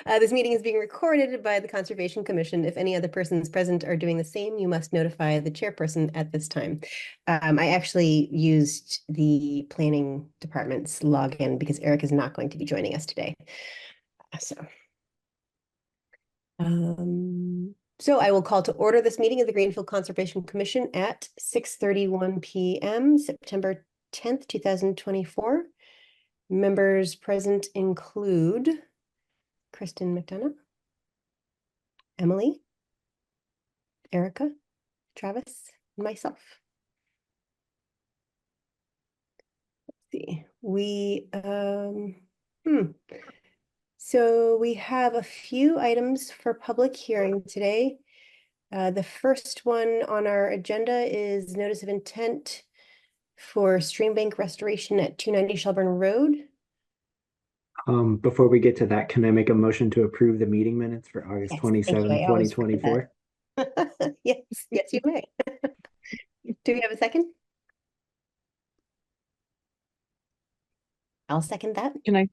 This meeting is being recorded by the Conservation Commission. If any other persons present are doing the same, you must notify the chairperson at this time. I actually used the planning department's login because Eric is not going to be joining us today. So I will call to order this meeting of the Greenfield Conservation Commission at 6:31 p.m. September 10th, 2024. Members present include Kristen McDonough, Emily, Erica, Travis, and myself. Let's see. So we have a few items for public hearing today. The first one on our agenda is notice of intent for stream bank restoration at 290 Shelburne Road. Before we get to that, can I make a motion to approve the meeting minutes for August 27th, 2024? Yes, you may. Do we have a second? I'll second that. Can I?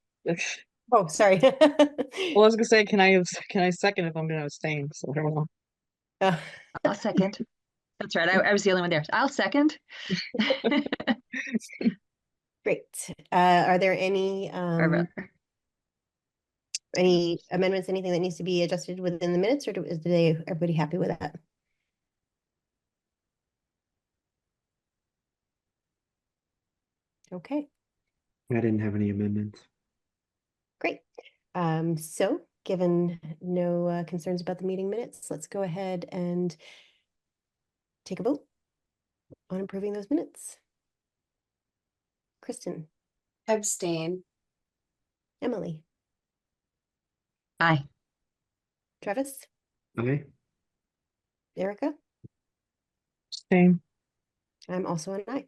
Oh, sorry. Well, I was gonna say, can I second if I'm gonna abstain? So I don't know. I'll second. That's right. I was the only one there. I'll second. Great. Are there any amendments, anything that needs to be adjusted within the minutes, or is everybody happy with that? Okay. I didn't have any amendments. Great. So given no concerns about the meeting minutes, let's go ahead and take a vote on approving those minutes. Kristen. Abstain. Emily. Aye. Travis. Aye. Erica. Abstain. I'm also an aye.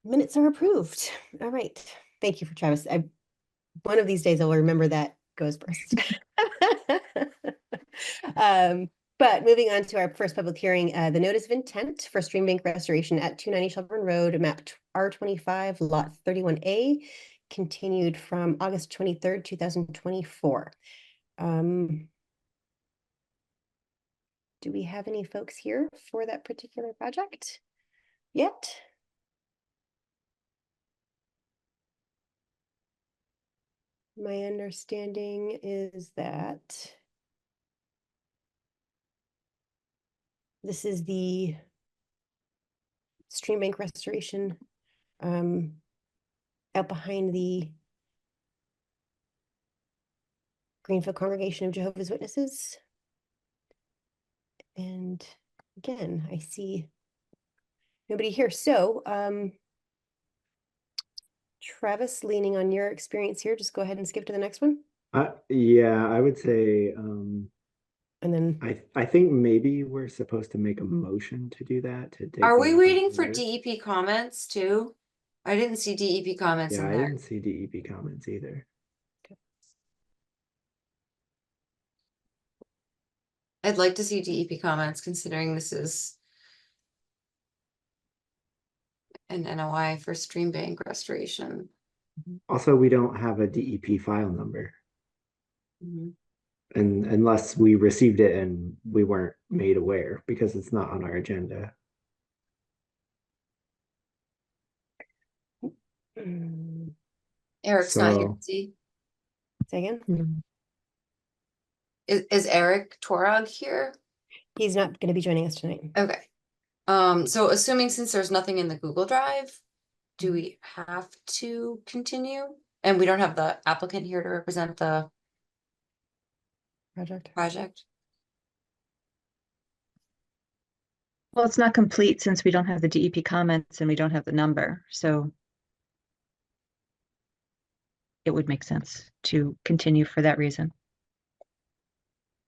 Minutes are approved. All right. Thank you for Travis. One of these days I will remember that goes first. But moving on to our first public hearing, the notice of intent for stream bank restoration at 290 Shelburne Road, map R25, lot 31A, continued from August 23rd, 2024. Do we have any folks here for that particular project yet? My understanding is that this is the stream bank restoration out behind the Greenfield Congregation of Jehovah's Witnesses. And again, I see nobody here. So Travis, leaning on your experience here, just go ahead and skip to the next one. Yeah, I would say And then I think maybe we're supposed to make a motion to do that. Are we waiting for DEP comments too? I didn't see DEP comments in Yeah, I there. didn't see DEP comments either. I'd like to see DEP comments considering this is an NOI for stream bank restoration. Also, we don't have a DEP file number. Mhm. And unless we received it and we weren't made aware because it's not on our agenda. Eric's not here, is he? say again. Is Eric Torog here? He's not going to be joining us tonight. Okay. So assuming since there's nothing in the Google Drive, do we have to continue? And we don't have the applicant here to represent the project? Well, it's not complete since we don't have the DEP comments and we don't have the number, so it would make sense to continue for that reason.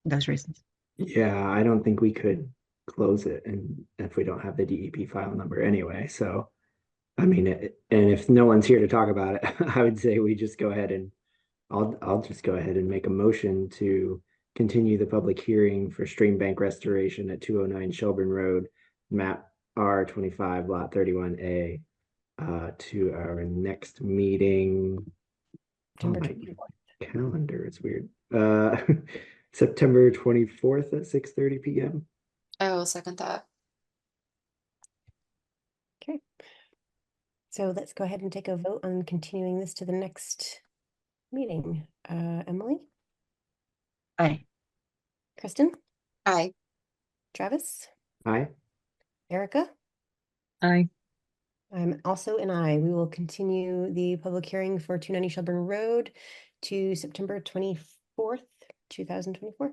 Those reasons. Yeah, I don't think we could close it and if we don't have the DEP file number anyway. So, I mean, and if no one's here to talk about it, I would say we just go ahead and I'll just go ahead and make a motion to continue the public hearing for stream bank restoration at 209 Shelburne Road, map R25, lot 31A, to our next meeting. September 24th. calendar is weird. September 24th at 6:30 p.m. I will second that. Okay. So let's go ahead and take a vote on continuing this to the next meeting. Emily, Aye. Kristen, Aye. Travis, Aye. Erica. Aye. I'm also an aye. We will continue the public hearing for 290 Shelburne Road to September 24th, 2024.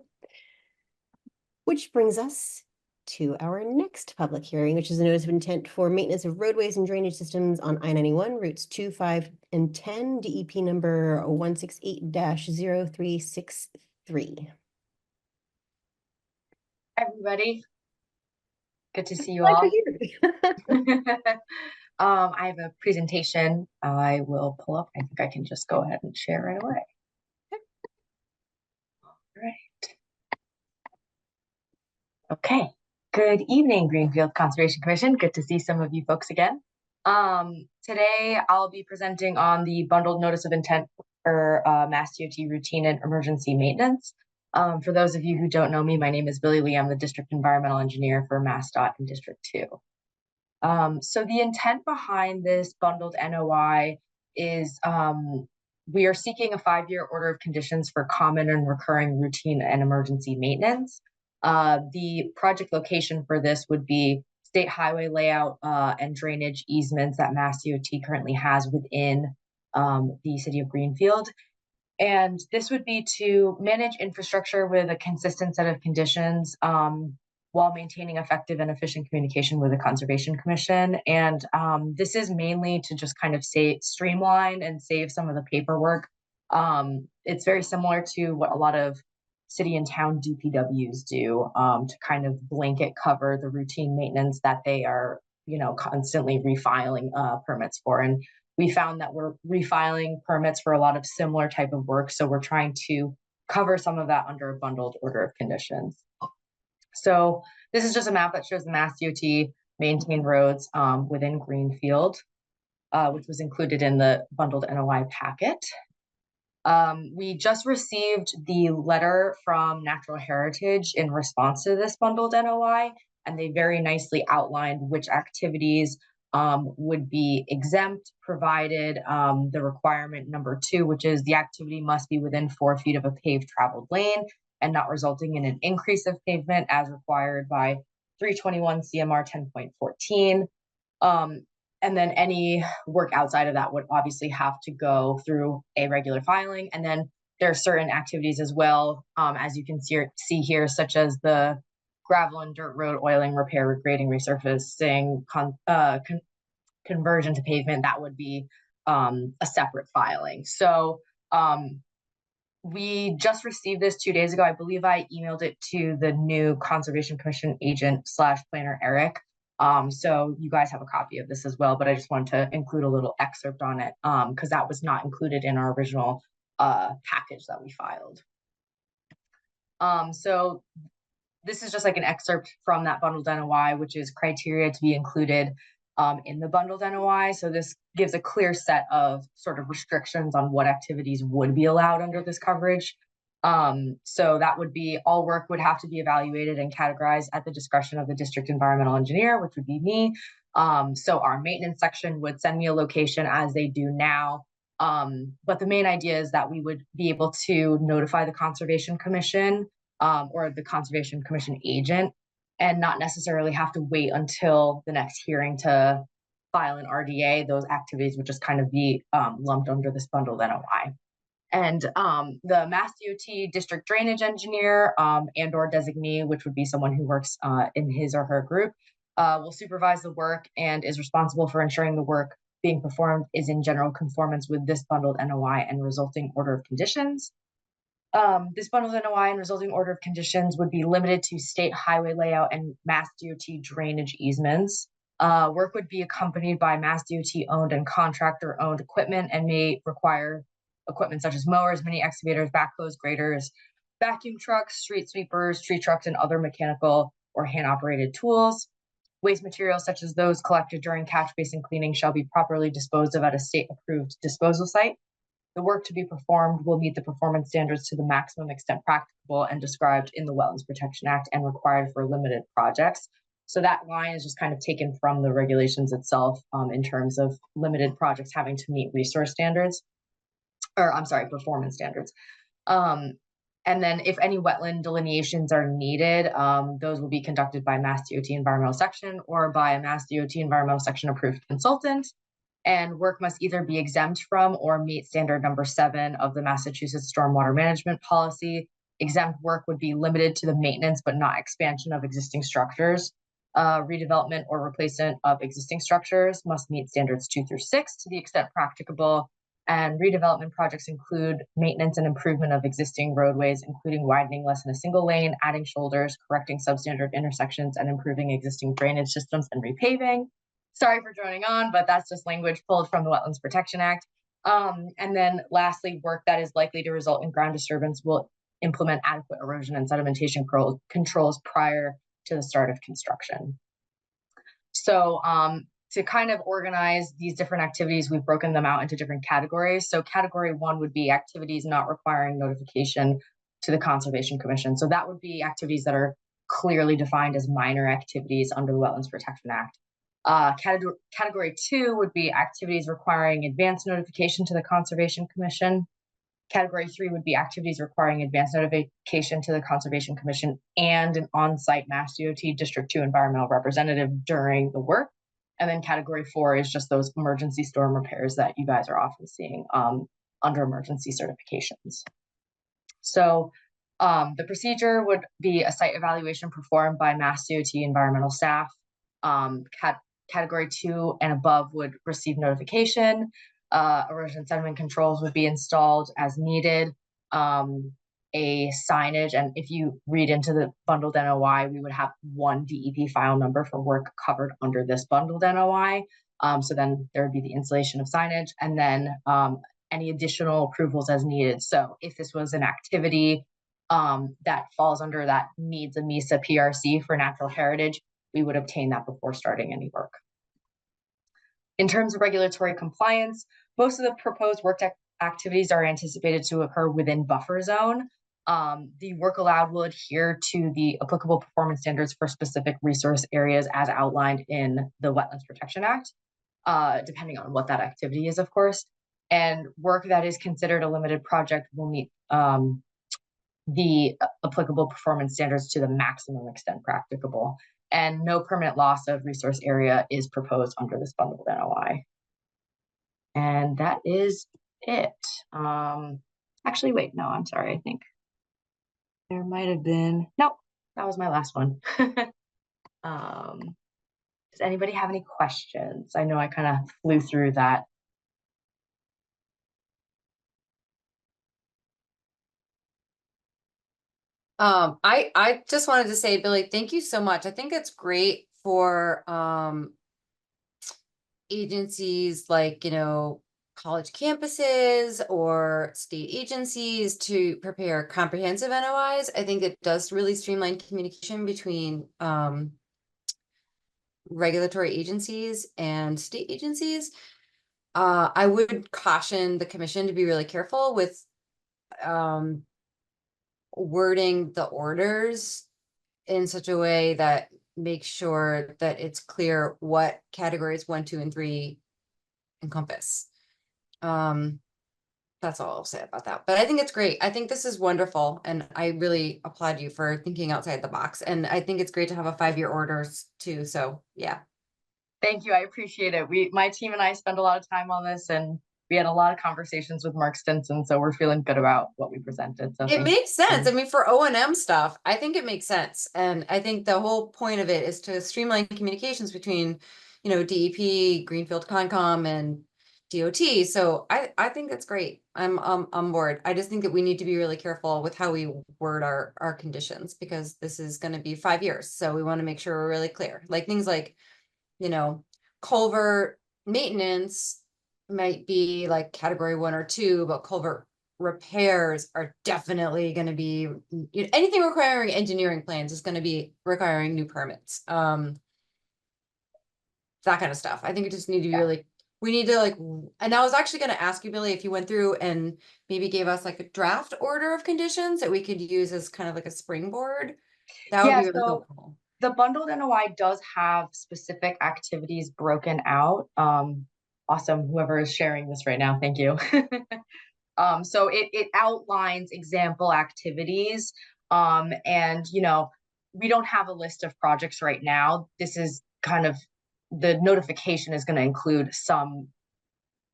Which brings us to our next public hearing, which is a notice of intent for maintenance of roadways and drainage systems on I-91 routes 2, 5, and 10, DEP number 168-0363. Everybody. Good to see you Glad all. you're here. I have a presentation I will pull up. I think I can just go ahead and share right away. All right. Okay. Good evening, Greenfield Conservation Commission. Good to see some of you folks again. Today I'll be presenting on the bundled notice of intent for Mass DOT routine and emergency maintenance. For those of you who don't know me, my name is Billy Lee. I'm the District Environmental Engineer for MassDOT in District 2. So the intent behind this bundled NOI is we are seeking a 5-year order of conditions for common and recurring routine and emergency maintenance. The project location for this would be state highway layout and drainage easements that Mass DOT currently has within the city of Greenfield. And this would be to manage infrastructure with a consistent set of conditions while maintaining effective and efficient communication with the Conservation Commission. And this is mainly to just kind of streamline and save some of the paperwork. It's very similar to what a lot of city and town DPWs do to kind of blanket cover the routine maintenance that they are, constantly refiling permits for. And we found that we're refiling permits for a lot of similar type of work. So we're trying to cover some of that under a bundled order of conditions. So this is just a map that shows the Mass DOT maintained roads within Greenfield, which was included in the bundled NOI packet. We just received the letter from Natural Heritage in response to this bundled NOI, and they very nicely outlined which activities would be exempt, provided the requirement number 2, which is the activity must be within 4 feet of a paved traveled lane and not resulting in an increase of pavement as required by 321 CMR 10.14. And then any work outside of that would obviously have to go through a regular filing. And then there are certain activities as well, as you can see here, such as the gravel and dirt road oiling, repair, regrading, resurfacing, conversion to pavement. That would be a separate filing. So we just received this 2 days ago. I believe I emailed it to the new Conservation Commission agent / planner, Eric. So you guys have a copy of this as well, but I just wanted to include a little excerpt on it because that was not included in our original package that we filed. So this is just like an excerpt from that bundled NOI, which is criteria to be included in the bundled NOI. So this gives a clear set of sort of restrictions on what activities would be allowed under this coverage. So that would be all work would have to be evaluated and categorized at the discretion of the district environmental engineer, which would be me. So our maintenance section would send me a location as they do now. But the main idea is that we would be able to notify the Conservation Commission or the Conservation Commission agent and not necessarily have to wait until the next hearing to file an RDA. Those activities would just kind of be lumped under this bundled NOI. And the Mass DOT district drainage engineer and or designee, which would be someone who works in his or her group, will supervise the work and is responsible for ensuring the work being performed is in general conformance with this bundled NOI and resulting order of conditions. This bundled NOI and resulting order of conditions would be limited to state highway layout and Mass DOT drainage easements. Work would be accompanied by Mass DOT owned and contractor owned equipment and may require equipment such as mowers, mini excavators, backhoes, graders, vacuum trucks, street sweepers, tree trucks, and other mechanical or hand-operated tools. Waste materials such as those collected during catch basin cleaning shall be properly disposed of at a state-approved disposal site. the work to be performed will meet the performance standards to the maximum extent practicable and described in the Wetlands Protection Act and required for limited projects. So that line is just kind of taken from the regulations itself in terms of limited projects having to meet resource standards, or I'm sorry, performance standards. And then if any wetland delineations are needed, those will be conducted by Mass DOT Environmental Section or by a Mass DOT Environmental Section approved consultant. And work must either be exempt from or meet standard number 7 of the Massachusetts Stormwater Management Policy. Exempt work would be limited to the maintenance but not expansion of existing structures. Redevelopment or replacement of existing structures must meet standards 2 through 6 to the extent practicable. And redevelopment projects include maintenance and improvement of existing roadways, including widening less than a single lane, adding shoulders, correcting substandard intersections, and improving existing drainage systems and repaving. Sorry for droning on, but that's just language pulled from the Wetlands Protection Act. And then lastly, work that is likely to result in ground disturbance will implement adequate erosion and sedimentation controls prior to the start of construction. So to kind of organize these different activities, we've broken them out into different categories. So category 1 would be activities not requiring notification to the Conservation Commission. So that would be activities that are clearly defined as minor activities under the Wetlands Protection Act. Category 2 would be activities requiring advance notification to the Conservation Commission. Category 3 would be activities requiring advance notification to the Conservation Commission and an on-site Mass DOT District 2 environmental representative during the work. And then category 4 is just those emergency storm repairs that you guys are often seeing under emergency certifications. So the procedure would be a site evaluation performed by Mass DOT environmental staff. Category 2 and above would receive notification. Erosion sediment controls would be installed as needed. A signage, and if you read into the bundled NOI, we would have one DEP file number for work covered under this bundled NOI. So then there would be the installation of signage, and then any additional approvals as needed. So if this was an activity that falls under that needs a MESA PRC for natural heritage, we would obtain that before starting any work. In terms of regulatory compliance, most of the proposed work activities are anticipated to occur within buffer zone. The work allowed will adhere to the applicable performance standards for specific resource areas as outlined in the Wetlands Protection Act, depending on what that activity is, of course. And work that is considered a limited project will meet the applicable performance standards to the maximum extent practicable. And no permanent loss of resource area is proposed under this bundled NOI. And that is it. Actually, wait, no, I'm sorry. I think there might have been, nope, that was my last one. Does anybody have any questions? I know I kind of flew through that. I just wanted to say, Billy, thank you so much. I think it's great for agencies like, you know, college campuses or state agencies to prepare comprehensive NOIs. I think it does really streamline communication between regulatory agencies and state agencies. I would caution the commission to be really careful with wording the orders in such a way that makes sure that it's clear what categories 1, 2, and 3 encompass. That's all I'll say about that. But I think it's great. I think this is wonderful, and I really applaud you for thinking outside the box. And I think it's great to have a 5-year orders too. So yeah. Thank you. I appreciate it. My team and I spend a lot of time on this, and we had a lot of conversations with Mark Stinson, so we're feeling good about what we presented. So it makes sense. I mean, for O&M stuff, I think it makes sense. And I think the whole point of it is to streamline communications between, you know, DEP, Greenfield Concom, and DOT. So I think that's great. I'm on board. I just think that we need to be really careful with how we word our conditions, because this is going to be 5 years. So we want to make sure we're really clear. Like things like, you know, culvert maintenance might be like category 1 or 2, but culvert repairs are definitely going to be, you know, anything requiring engineering plans is going to be requiring new permits. That kind of stuff. I think it just need to be really we need to like, and I was actually gonna ask you, Billy, if you went through and maybe gave us like a draft order of conditions that we could use as kind of like a springboard. That would Yeah, be really so helpful. the bundled NOI does have specific activities broken out. Awesome, whoever is sharing this right now, thank you. So it outlines example activities. And you know, we don't have a list of projects right now. This is kind of, the notification is going to include some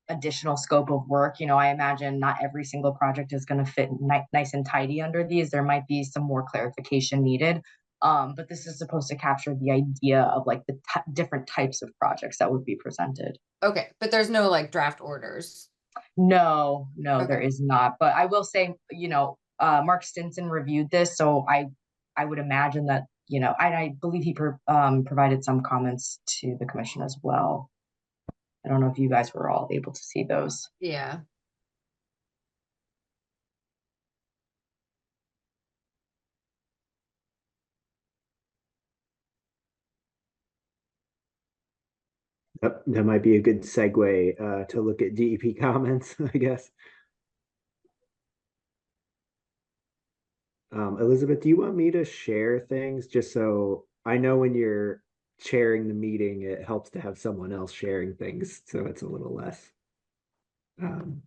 additional scope of work. You know, I imagine not every single project is going to fit nice and tidy under these. There might be some more clarification needed. But this is supposed to capture the idea of like the different types of projects that would be presented. Okay, but there's no like draft orders. No, there Okay. is not. But I will say, you know, Mark Stinson reviewed this, so I would imagine that, you know, I believe he provided some comments to the commission as well. I don't know if you guys were all able to see those. Yeah. That might be a good segue to look at DEP comments, I guess. Elizabeth, do you want me to share things just so I know when you're chairing the meeting, it helps to have someone else sharing things, so it's a little less.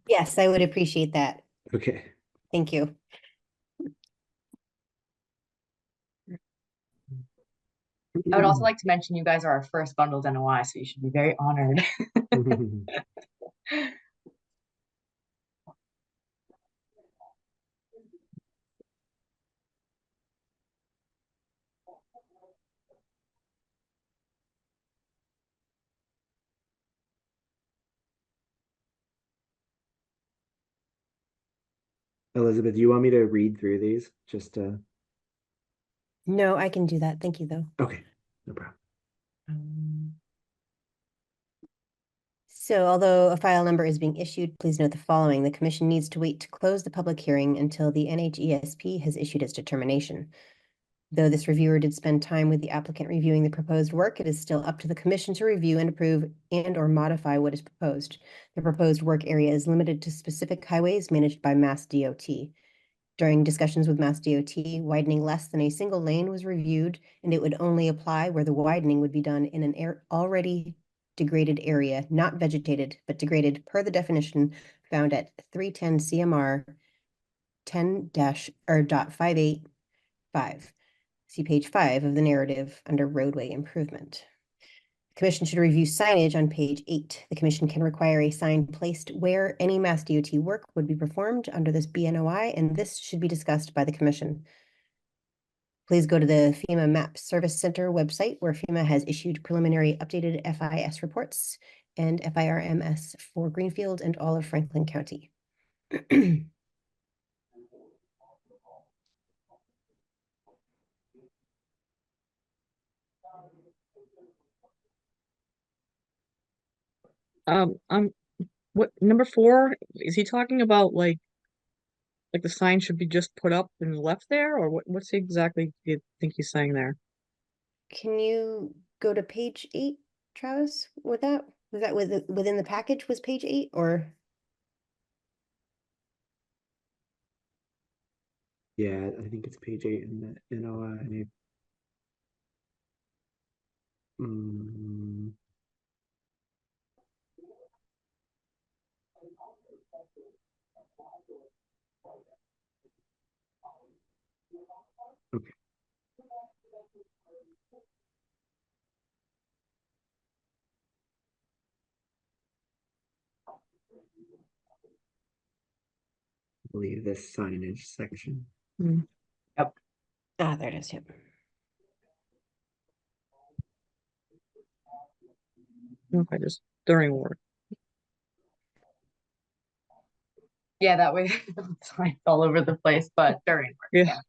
Yes, I would appreciate that. Okay. Thank you. I would also like to mention you guys are our first bundled NOI, so you should be very honored. Elizabeth, do you want me to read through these? Just No, I can do that. Thank you, though. okay, no problem. So although a file number is being issued, please note the following. The commission needs to wait to close the public hearing until the NHESP has issued its determination. Though this reviewer did spend time with the applicant reviewing the proposed work, it is still up to the commission to review and approve and/or modify what is proposed. The proposed work area is limited to specific highways managed by Mass DOT. During discussions with Mass DOT, widening less than a single lane was reviewed, and it would only apply where the widening would be done in an already degraded area, not vegetated, but degraded per the definition found at 310 CMR 10-585. See page 5 of the narrative under roadway improvement. The commission should review signage on page 8. The commission can require a sign placed where any Mass DOT work would be performed under this BNOI, and this should be discussed by the commission. Please go to the FEMA Map Service Center website where FEMA has issued preliminary updated FIS reports and FIRMS for Greenfield and all of Franklin County. What, number 4, is he talking about like the sign should be just put up and left there, or what's exactly do you think he's saying there? Can you go to page 8, Travis, with that? Was that within the package was page 8 or? Yeah, I think it's page 8 in the NOI. Okay. I believe this signage section. Yep. Ah, there it is. Yep. Okay, just during work. Yeah, that way signs all over the place, but during work. Yeah.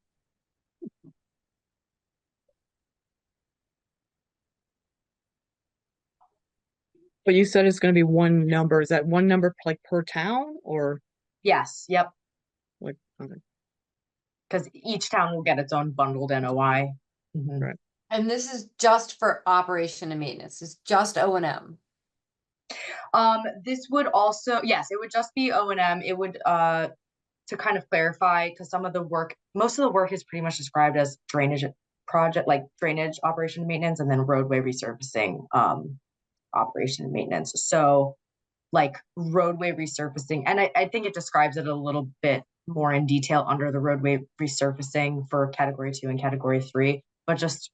But you said it's going to be one number. Is that one number like per town or Yes, yep. like, okay. Because each town will get its own bundled NOI. Right. And this is just for operation and maintenance. It's just O&M. This would also, yes, it would just be O&M. It would, to kind of clarify, because most of the work is pretty much described as drainage project, like drainage operation and maintenance, and then roadway resurfacing, operation and maintenance. So like roadway resurfacing, and I think it describes it a little bit more in detail under the roadway resurfacing for category 2 and category 3, but just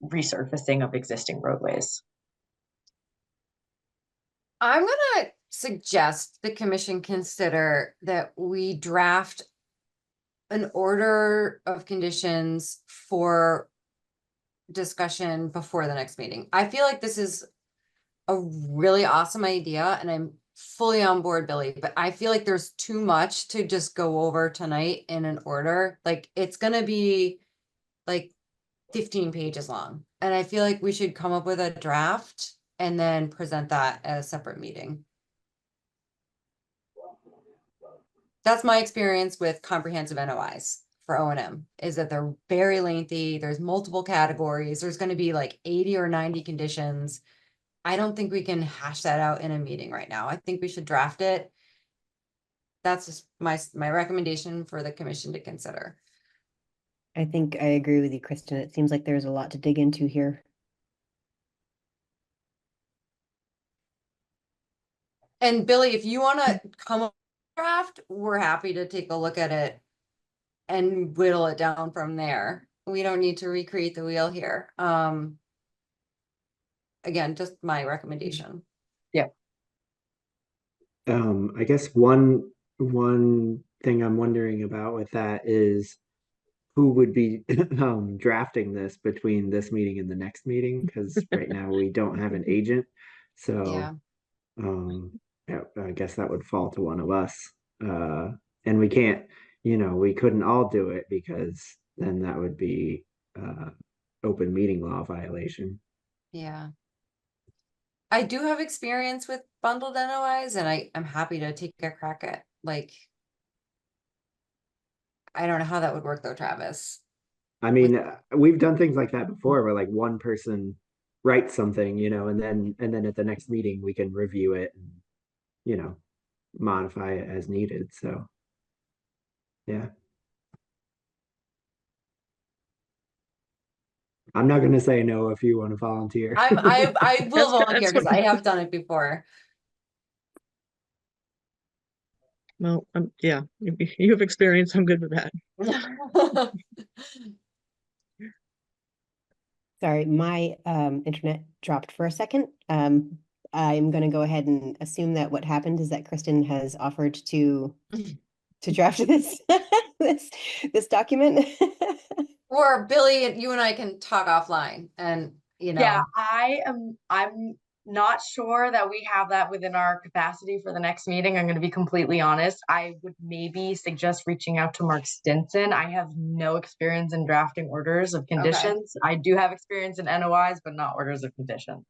resurfacing of existing roadways. I'm gonna suggest the commission consider that we draft an order of conditions for discussion before the next meeting. I feel like this is a really awesome idea and I'm fully on board, Billy, but I feel like there's too much to just go over tonight in an order. Like it's gonna be like 15 pages long. And I feel like we should come up with a draft and then present that at a separate meeting. That's my experience with comprehensive NOIs for O&M, is that they're very lengthy. There's multiple categories. There's going to be like 80 or 90 conditions. I don't think we can hash that out in a meeting right now. I think we should draft it. That's just my recommendation for the commission to consider. I think I agree with you, Kristen. It seems like there's a lot to dig into here. And Billy, if you want to come up with a draft, we're happy to take a look at it and whittle it down from there. We don't need to recreate the wheel here. Again, just my recommendation. I guess one thing I'm wondering about with that is who would be drafting this between this meeting and the next meeting, because right now we don't have an agent. So Yeah. yeah, I guess that would fall to one of us. And we can't, we couldn't all do it because then that would be open meeting law violation. Yeah. I do have experience with bundled NOIs and I'm happy to take a crack at like, I don't know how that would work though, Travis. I mean, we've done things like that before where like one person writes something, and then at the next meeting we can review it and, modify it as needed. So yeah. I'm not gonna say no if you want to volunteer. I will volunteer That's because what- I have done it before. Well, yeah, you have experience. I'm good with that. Sorry, my internet dropped for a second. I'm going to go ahead and assume that what happened is that Kristen has offered to draft this document. Or Billy, you and I can talk offline and, Yeah, I'm not sure that we have that within our capacity for the next meeting. I'm going to be completely honest. I would maybe suggest reaching out to Mark Stinson. I have no experience in drafting orders of conditions. I do have experience in NOIs, but not orders of conditions.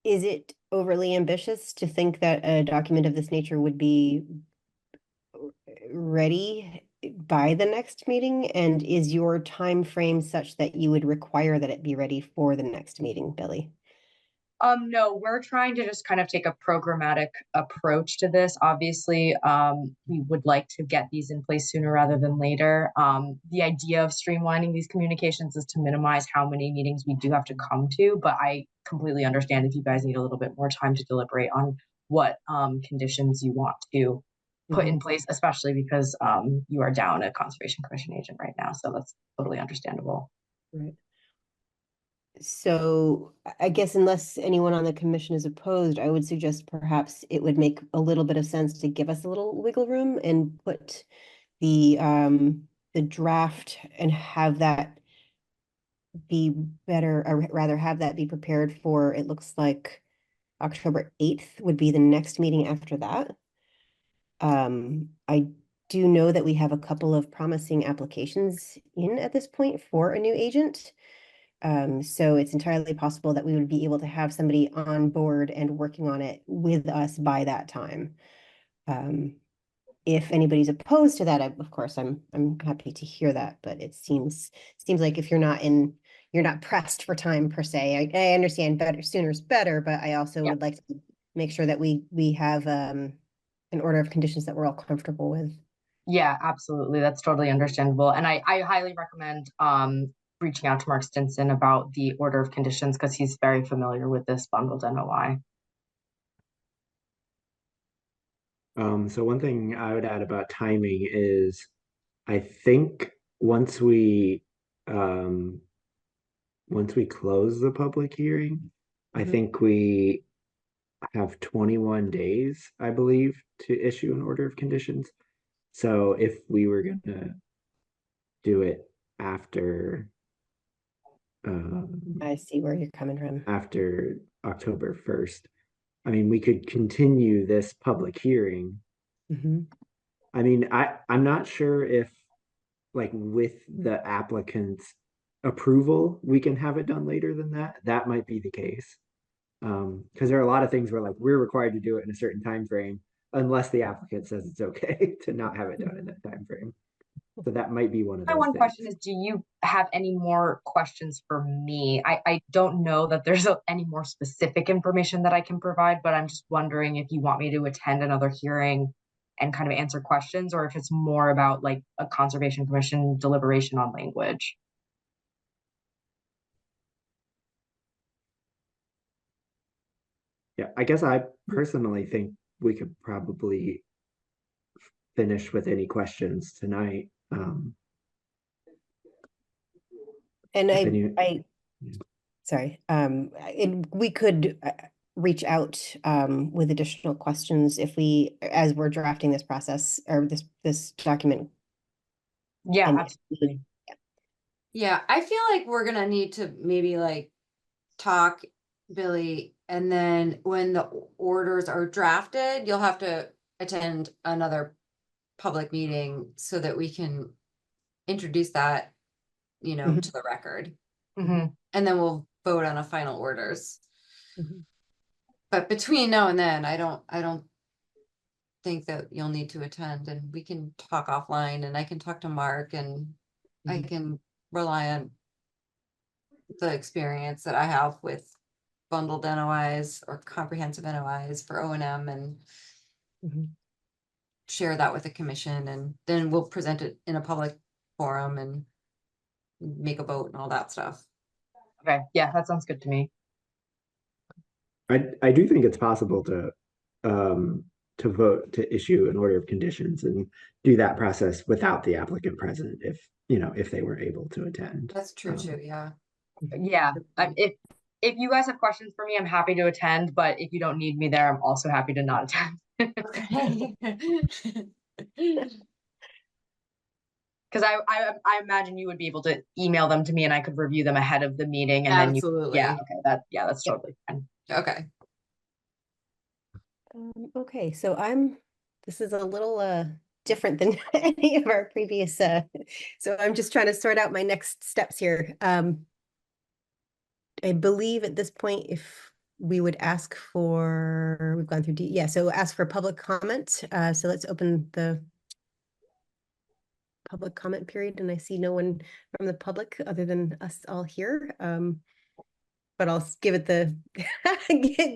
Is it overly ambitious to think that a document of this nature would be ready by the next meeting? And is your time frame such that you would require that it be ready for the next meeting, Billy? No, we're trying to just kind of take a programmatic approach to this. Obviously, we would like to get these in place sooner rather than later. The idea of streamlining these communications is to minimize how many meetings we do have to come to, but I completely understand if you guys need a little bit more time to deliberate on what conditions you want to put in place, especially because you are down a Conservation Commission agent right now. So that's totally understandable. Right. So I guess unless anyone on the commission is opposed, I would suggest perhaps it would make a little bit of sense to give us a little wiggle room and put the draft and have that be better, or rather have that be prepared for, it looks like October 8th would be the next meeting after that. I do know that we have a couple of promising applications in at this point for a new agent. So it's entirely possible that we would be able to have somebody on board and working on it with us by that time. If anybody's opposed to that, of course, I'm happy to hear that, but it seems like if you're not in you're not pressed for time per se. I understand better, sooner is better, but I also Yeah. would like to make sure that we have an order of conditions that we're all comfortable with. Yeah, absolutely. That's totally understandable. And I highly recommend reaching out to Mark Stinson about the order of conditions because he's very familiar with this bundled NOI. So one thing I would add about timing is I think once we close the public hearing, I Mhm. think we have 21 days, I believe, to issue an order of conditions. So if we were gonna do it after I see where you're coming from. after October 1st, I mean, we could continue this public hearing. Mhm. I mean, I'm not sure if like with the applicant's approval, we can have it done later than that. That might be the case. Because there are a lot of things where like we're required to do it in a certain time frame unless the applicant says it's okay to not have it done in that time frame. So that might be one of My those one things. question is, do you have any more questions for me? I don't know that there's any more specific information that I can provide, but I'm just wondering if you want me to attend another hearing and kind of answer questions, or if it's more about like a Conservation Commission deliberation on language. Yeah, I guess I personally think we could probably finish with any questions tonight. And If any- sorry, we could reach out with additional questions if as we're drafting this process or this document. Yeah, And- absolutely. Yeah, I feel like we're gonna need to maybe like talk, Billy, and then when the orders are drafted, you'll have to attend another public meeting so that we can introduce that, Mhm. to the record. Mhm. And then we'll vote on a final orders. Mhm. But between now and then, I don't think that you'll need to attend, and we can talk offline, and I can talk to Mark, and I Mhm. can rely on the experience that I have with bundled NOIs or comprehensive NOIs for O&M and Mhm. share that with the commission, and then we'll present it in a public forum and make a vote and all that stuff. Okay, yeah, that sounds good to me. I do think it's possible to vote to issue an order of conditions and do that process without the applicant present if they were able to attend. That's true too, yeah. Yeah, if you guys have questions for me, I'm happy to attend, but if you don't need me there, I'm also happy to not attend. Okay. Because I imagine you would be able to email them to me and I could review them ahead of the meeting and then Absolutely. yeah, okay, that's Yep. totally fine. Okay. Okay, so this is a little different than any of our previous, so I'm just trying to sort out my next steps here. I believe at this point, if we would ask for, we've gone through so ask for public comment. So let's open the public comment period, and I see no one from the public other than us all here. But I'll give it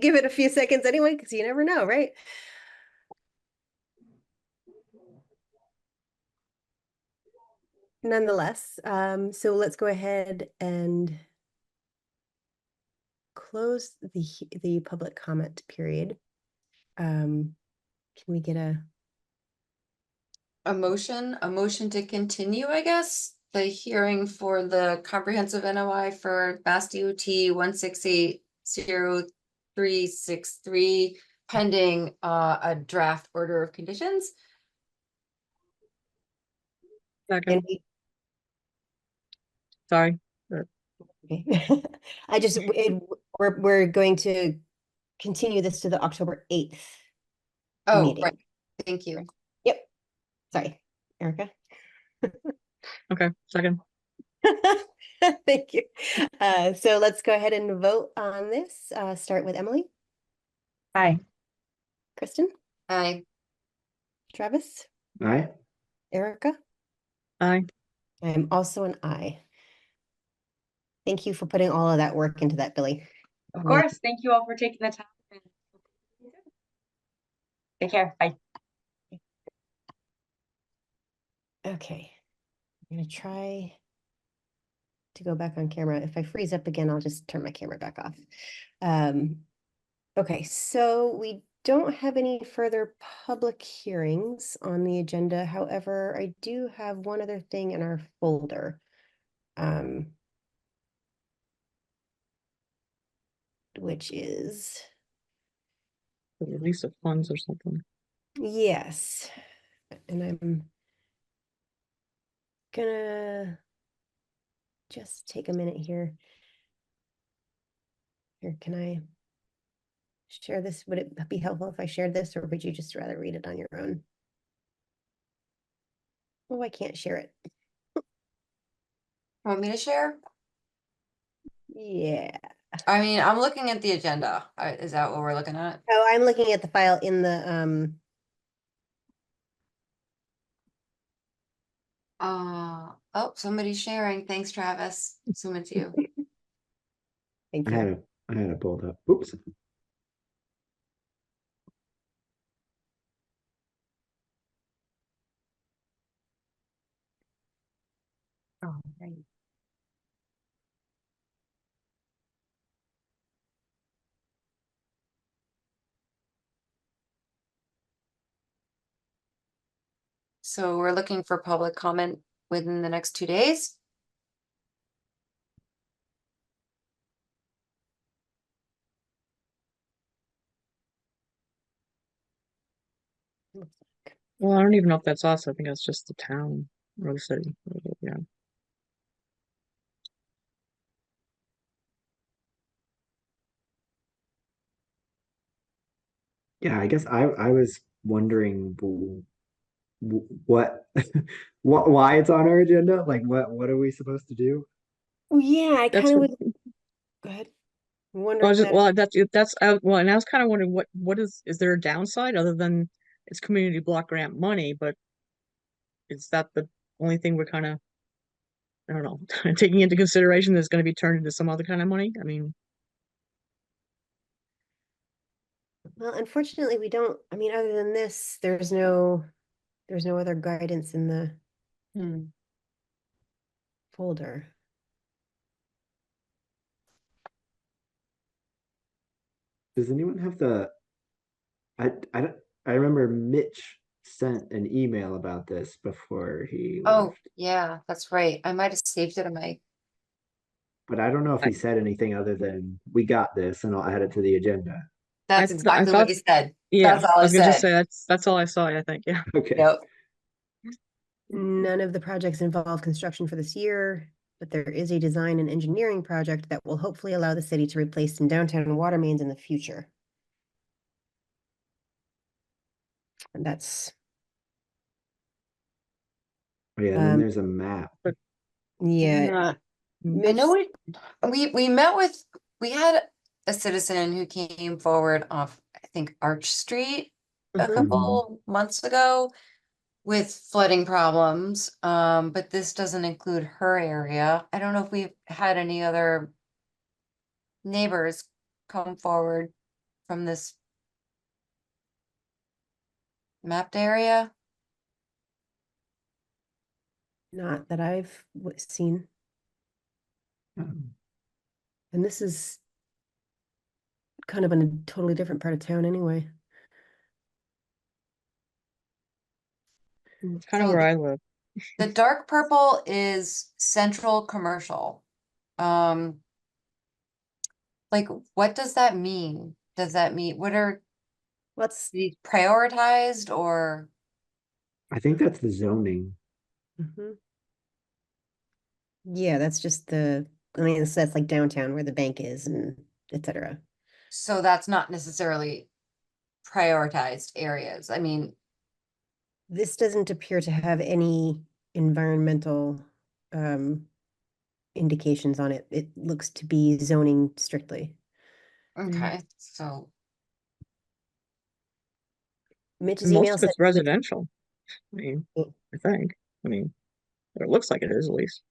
give it a few seconds anyway, because you never know, right? Nonetheless, so let's go ahead and close the public comment period. Can we get A motion to continue, I guess, the hearing for the comprehensive NOI for Mass DOT 1680363 pending a draft order of conditions? Second, sorry. okay. I just, we're going to continue this to the October 8th Oh, meeting. right. Thank you. Yep. Sorry, Erica. Okay, second. Thank you. So let's go ahead and vote on this. Start with Emily, Hi. Kristen, Aye. Travis, All right. Erica. Aye. I am also an aye. Thank you for putting all of that work into that, Billy. Of Really- course, thank you all for taking the time. Take care. Bye. Okay, I'm gonna try to go back on camera. If I freeze up again, I'll just turn my camera back off. Okay, so we don't have any further public hearings on the agenda. However, I do have one other thing in our folder. Which is, The release of funds or something. yes, and I'm gonna just take a minute here. Here, can I share this? Would it be helpful if I shared this, or would you just rather read it on your own? Oh, I can't share it. Want me to share? Yeah. I mean, I'm looking at the agenda. Is that what we're looking at? Oh, I'm looking at the file in the, Oh, somebody's sharing. Thanks, Travis. Assume it's you. thank I you. had it pulled up. Oops. Oh, right. So we're looking for public comment within the next 2 days. Well, I don't even know if that's us. I think that's just the town or the city. Yeah. Yeah, I guess I was wondering what why it's on our agenda. Like what are we supposed to do? Oh, yeah, I That's kind of what was, go ahead. I'm I wondering was just, that. well, well, and I was kind of wondering what is there a downside other than it's community block grant money, but is that the only thing we're kind of, I don't know, taking into consideration that's going to be turned into some other kind of money? I mean, Well, unfortunately, we don't, I mean, other than this, there's no other guidance in the folder. Does anyone have the I don't I remember Mitch sent an email about this before he Oh, left, yeah, that's right. I might have saved it in my, but I don't know if he said anything other than we got this and I'll add it to the agenda. that's I exactly what thought, he said. yeah, That's all I I was gonna just said. say that's all I saw. I think, yeah. Okay. Yep. None of the projects involve construction for this year, but there is a design and engineering project that will hopefully allow the city to replace some downtown water mains in the future. And that's, Oh, yeah, and then Um, there's a map. yeah. I know Mitch, we met with, we had a citizen who came forward off, I think, Arch Street a Mhm. couple months ago with flooding problems, but this doesn't include her area. I don't know if we've had any other neighbors come forward from this mapped area. not that I've seen, Um, and this is kind of in a totally different part of town anyway. It's kind of So where I live. the dark purple is central commercial. Um, like, what does that mean? Does that mean, what are Let's, these prioritized or? I think that's the zoning. Mhm. Yeah, that's just the, I mean, that's like downtown where the bank is and et cetera. So that's not necessarily prioritized areas. I mean, This doesn't appear to have any environmental indications on it. It looks to be zoning strictly. okay, so Mitch's And most email of said, it's residential. I mean, Oh. I think. I mean, or it looks like it is at least.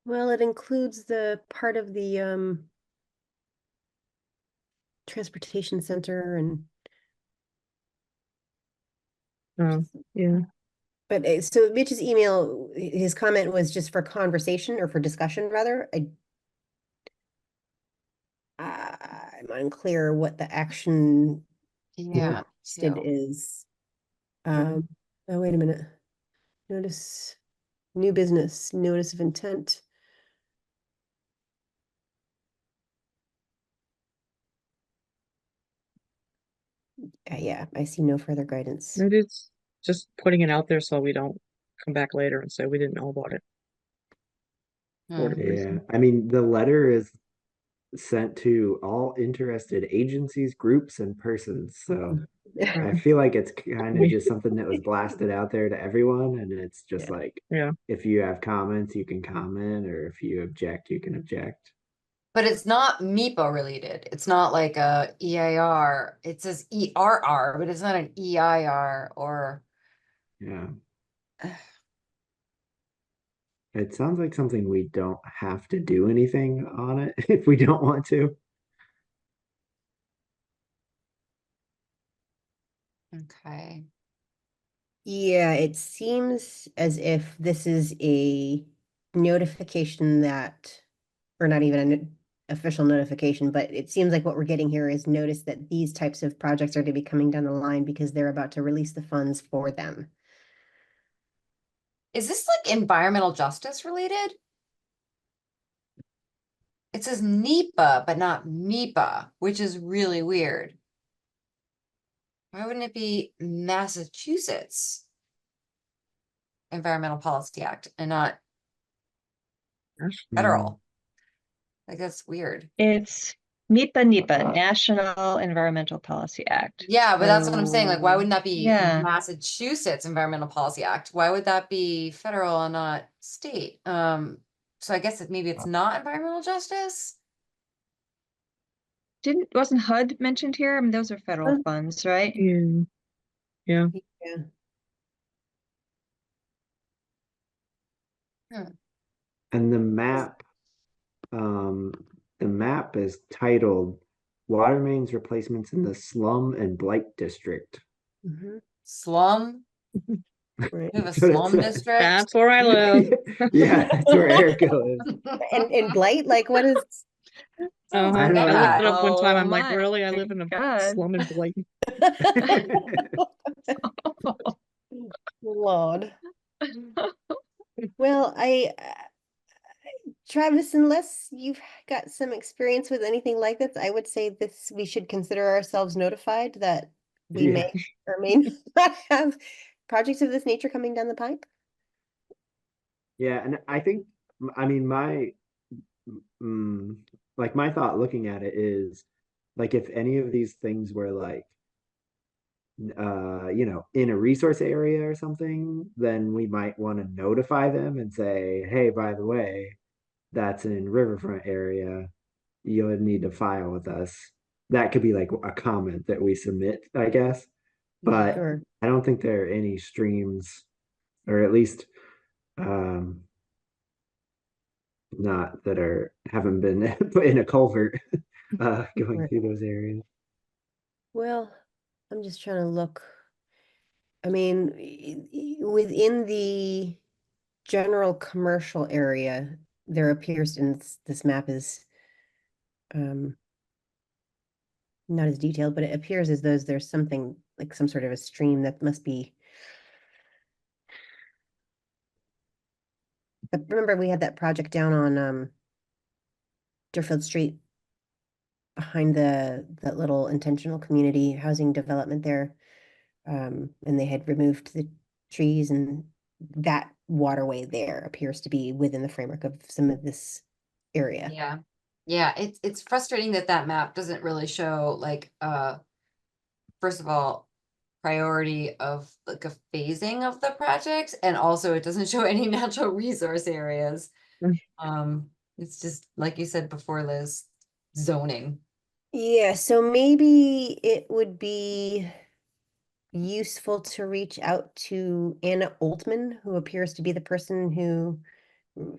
Well, it includes the part of the transportation center and, Oh, yeah. but so Mitch's email, his comment was just for conversation or for discussion rather. I'm unclear what the action Yeah. listed too. is. Oh, wait a minute. Notice, new business, notice of intent. Yeah, I see no further guidance. Maybe it's just putting it out there so we don't come back later and say we didn't know about it. Hmm. Sort of Yeah, reason. I mean, the letter is sent to all interested agencies, groups, and persons. So I Right. feel like it's kind of We- just something that was blasted out there to everyone. And it's just Yeah. like, Yeah. if you have comments, you can comment, or if you object, you can object. But it's not MIPA related. It's not like a EIR. It says ERR, but it's not an EIR or Yeah. It sounds like something we don't have to do anything on it if we don't want to. okay. Yeah, it seems as if this is a notification that, or not even an official notification, but it seems like what we're getting here is notice that these types of projects are to be coming down the line because they're about to release the funds for them. Is this like environmental justice related? It says NEPA, but not MIPA, which is really weird. Why wouldn't it be Massachusetts Environmental Policy Act and not federal? Like that's weird. It's NEPA, National Environmental Policy Act. Yeah, but that's what I'm saying. Like, why So, wouldn't that be yeah. Massachusetts Environmental Policy Act? Why would that be federal and not state? So I guess maybe it's not environmental justice. Wasn't HUD mentioned here? I mean, those are federal funds, right? Yeah. Yeah. Yeah. And the map is titled Water Mains Replacements in the Slum and Blight District. Mhm, Slum. right. We have a That's what it slum says. district. That's where I live. Yeah, that's where Erica lives. And blight, like what is? Sounds I don't know. looked bad. it up one time. Oh I'm like, my really? I live in a God. slum in Blight. Lord. Well, Travis, unless you've got some experience with anything like this, I would say this, we should consider ourselves notified that we may or may not have projects of this nature coming down the pipe. Yeah, and I think, I mean, like my thought looking at it is, like, if any of these things were like, in a resource area or something, then we might want to notify them and say, hey, by the way, that's in riverfront area. You would need to file with us. That could be like a comment that we submit, I guess. But Sure. I don't think there are any streams, or at least not that haven't been put in a culvert going Right. through those areas. Well, I'm just trying to look. I mean, within the general commercial area, there appears, and this map is not as detailed, but it appears as though there's something like some sort of a stream that must be. Remember, we had that project down on Deerfield Street behind that little intentional community housing development there. And they had removed the trees, and that waterway there appears to be within the framework of some of this area. Yeah. Yeah, it's frustrating that that map doesn't really show like first of all, priority of like a phasing of the project, and also it doesn't show any natural resource areas. Mm. It's just like you said before, Liz, zoning. Yeah, so maybe it would be useful to reach out to Anna Oltman, who appears to be the person who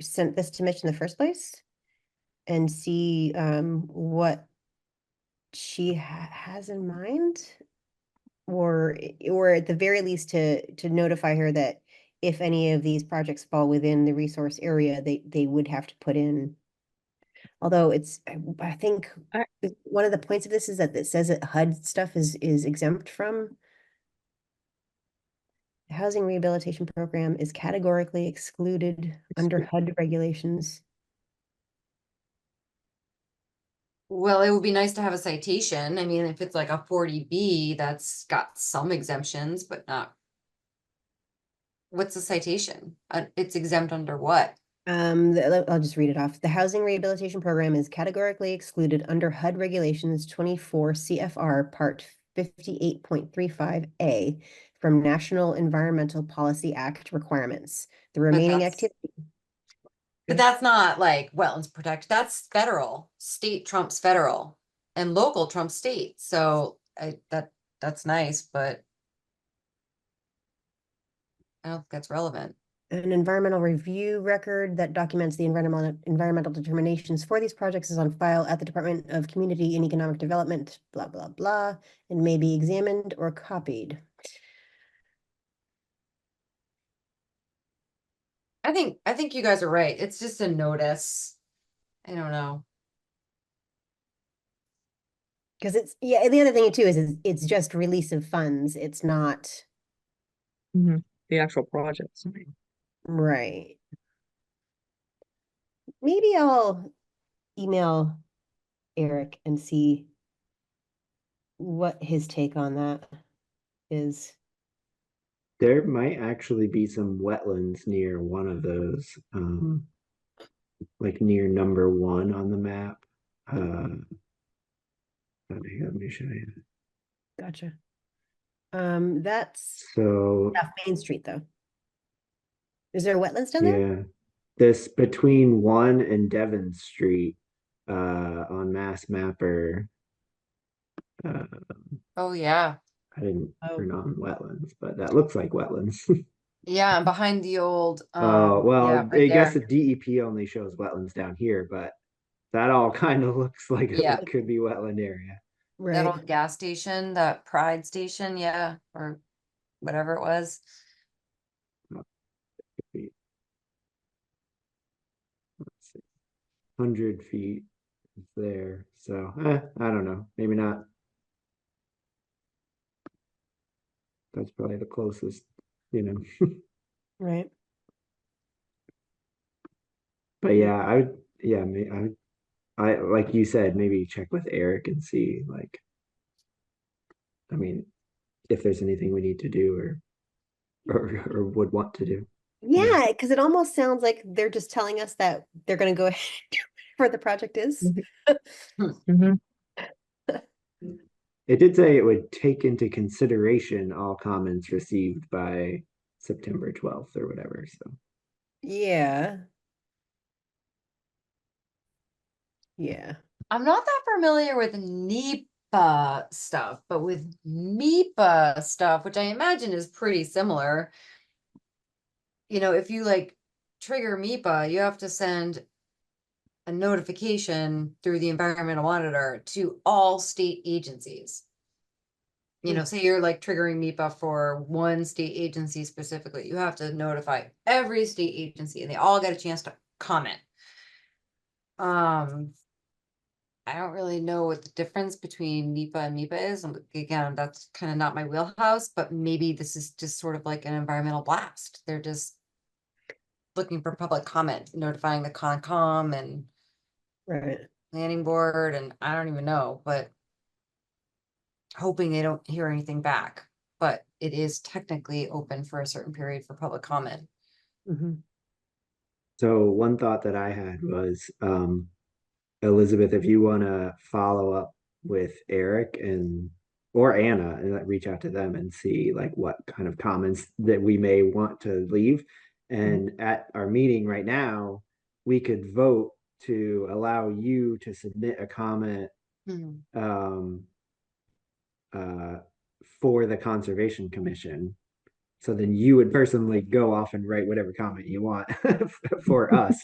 sent this to Mitch in the first place and see what she has in mind, or at the very least to notify her that if any of these projects fall within the resource area, they would have to put in. Although I think I- one of the points of this is that it says that HUD stuff is exempt from. The housing rehabilitation program is categorically excluded under HUD regulations. Well, it would be nice to have a citation. I mean, if it's like a 40B, that's got some exemptions, but not. What's the citation? It's exempt under what? I'll just read it off. The housing rehabilitation program is categorically excluded under HUD regulations 24 CFR Part 58.35A from National Environmental Policy Act requirements. The remaining that's- activity. But that's not like wetlands protect, that's federal, state trumps federal and local trumps state. So that's nice, but I don't think that's relevant. An environmental review record that documents the environmental determinations for these projects is on file at the Department of Community and Economic Development, blah, blah, blah, and may be examined or copied. I think you guys are right. It's just a notice. I don't know. Because the other thing too is it's just release of funds. It's not, Mhm. The actual projects. right. Maybe I'll email Eric and see what his take on that is. There might actually be some wetlands near one of those, like near number 1 on the map. Let me show you. Gotcha. That's So off Main Street though. Is there wetlands down there? yeah, this between 1 and Devon Street, on Mass Mapper. Oh, yeah. I didn't Oh. turn on wetlands, but that looks like wetlands. Yeah, and behind the old, Oh, well, yeah, right I guess there. the DEP only shows wetlands down here, but that all kind of looks like Yeah. it could be wetland area. That Right. old gas station, that Pride station, yeah, or whatever it was. Feet. Let's see. 100 feet is there. So, I don't know. Maybe not. That's probably the closest, you know. Right. But yeah, I would, yeah, I like you said, maybe check with Eric and see, like, I mean, if there's anything we need to do or would want to do. Yeah, because it almost sounds like they're just telling us that they're gonna go ahead and do whatever the project is. Mhm. It did say it would take into consideration all comments received by September 12th or whatever. So Yeah. Yeah. I'm not that familiar with NEPA stuff, but with MEPA stuff, which I imagine is pretty similar. You know, if you like trigger MEPA, you have to send a notification through the environmental monitor to all state agencies. You know, say you're like triggering MEPA for one state agency specifically, you have to notify every state agency and they all get a chance to comment. I don't really know what the difference between NEPA and MEPA is. And again, that's kind of not my wheelhouse, but maybe this is just sort of like an environmental blast. They're just looking for public comment, notifying the Concom and Right. planning board, and I don't even know, but hoping they don't hear anything back. But it is technically open for a certain period for public comment. Mhm. So one thought that I had was, Elizabeth, if you want to follow up with Eric or Anna and reach out to them and see like what kind of comments that we may want to leave. And at our meeting right now, we could vote to allow you to submit a comment for the Conservation Commission. So then you would personally go off and write whatever comment you want for us.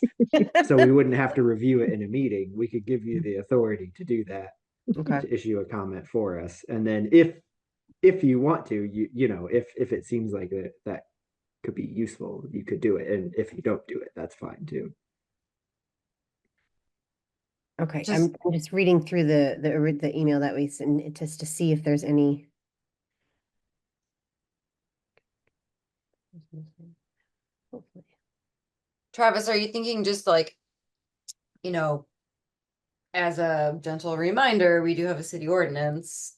So we wouldn't have to review it in a meeting. We could give you the authority to do that, Okay, to issue a comment for us. And then if you want to, you know, if it seems like that could be useful, you could do it. And if you don't do it, that's fine too. okay, Just- I'm just reading through the email that we sent, just to see if there's any. Hopefully. Travis, are you thinking just like, you know, as a gentle reminder, we do have a city ordinance,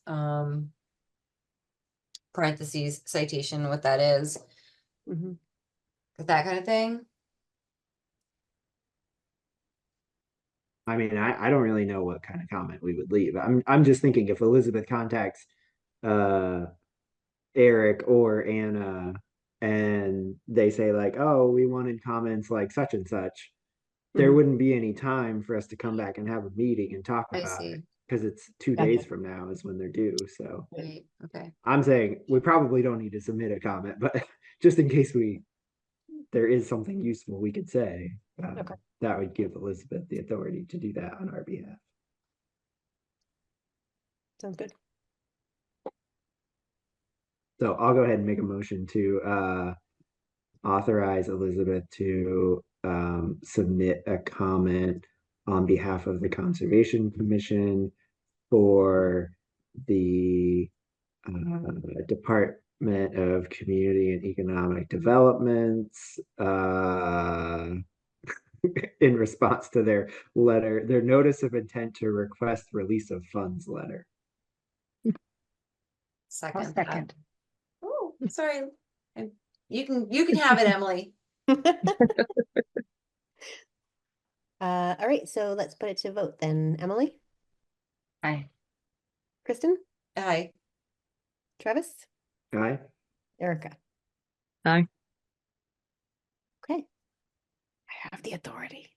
parentheses citation, what that is, Mhm. that kind of thing? I mean, I don't really know what kind of comment we would leave. I'm just thinking if Elizabeth contacts Eric or Anna and they say like, oh, we wanted comments like such and such, there Mhm. wouldn't be any time for us to come back and have a meeting and talk I about it see. because it's 2 days from now is when they're due. So Right, okay. I'm saying we probably don't need to submit a comment, but just in case there is something useful we could say, Okay. that would give Elizabeth the authority to do that on our behalf. Sounds good. So I'll go ahead and make a motion to authorize Elizabeth to submit a comment on behalf of the Conservation Commission for the Department of Community and Economic Developments in response to their notice of intent to request release of funds letter. I'll Second. second. Oh, sorry. You can have it, Emily. All right, so let's put it to vote then. Emily, Aye. Kristen, Aye. Travis, Aye. Erica. Aye. Okay. I have the authority.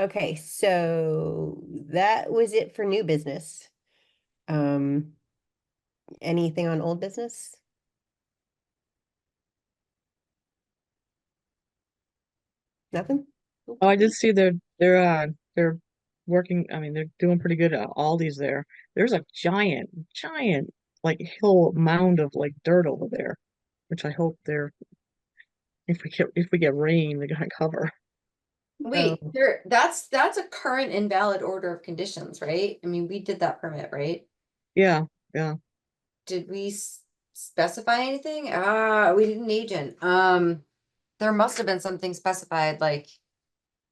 Okay, so that was it for new business. Anything on old business? Nothing? Oh, I did see they're working, I mean, they're doing pretty good at Aldi's there. There's a giant like hill mound of like dirt over there, which I hope if we get rain, they're gonna cover. Wait, Oh. that's a current invalid order of conditions, right? I mean, we did that permit, right? Yeah, Did we specify anything? We didn't agent. There must have been something specified, like,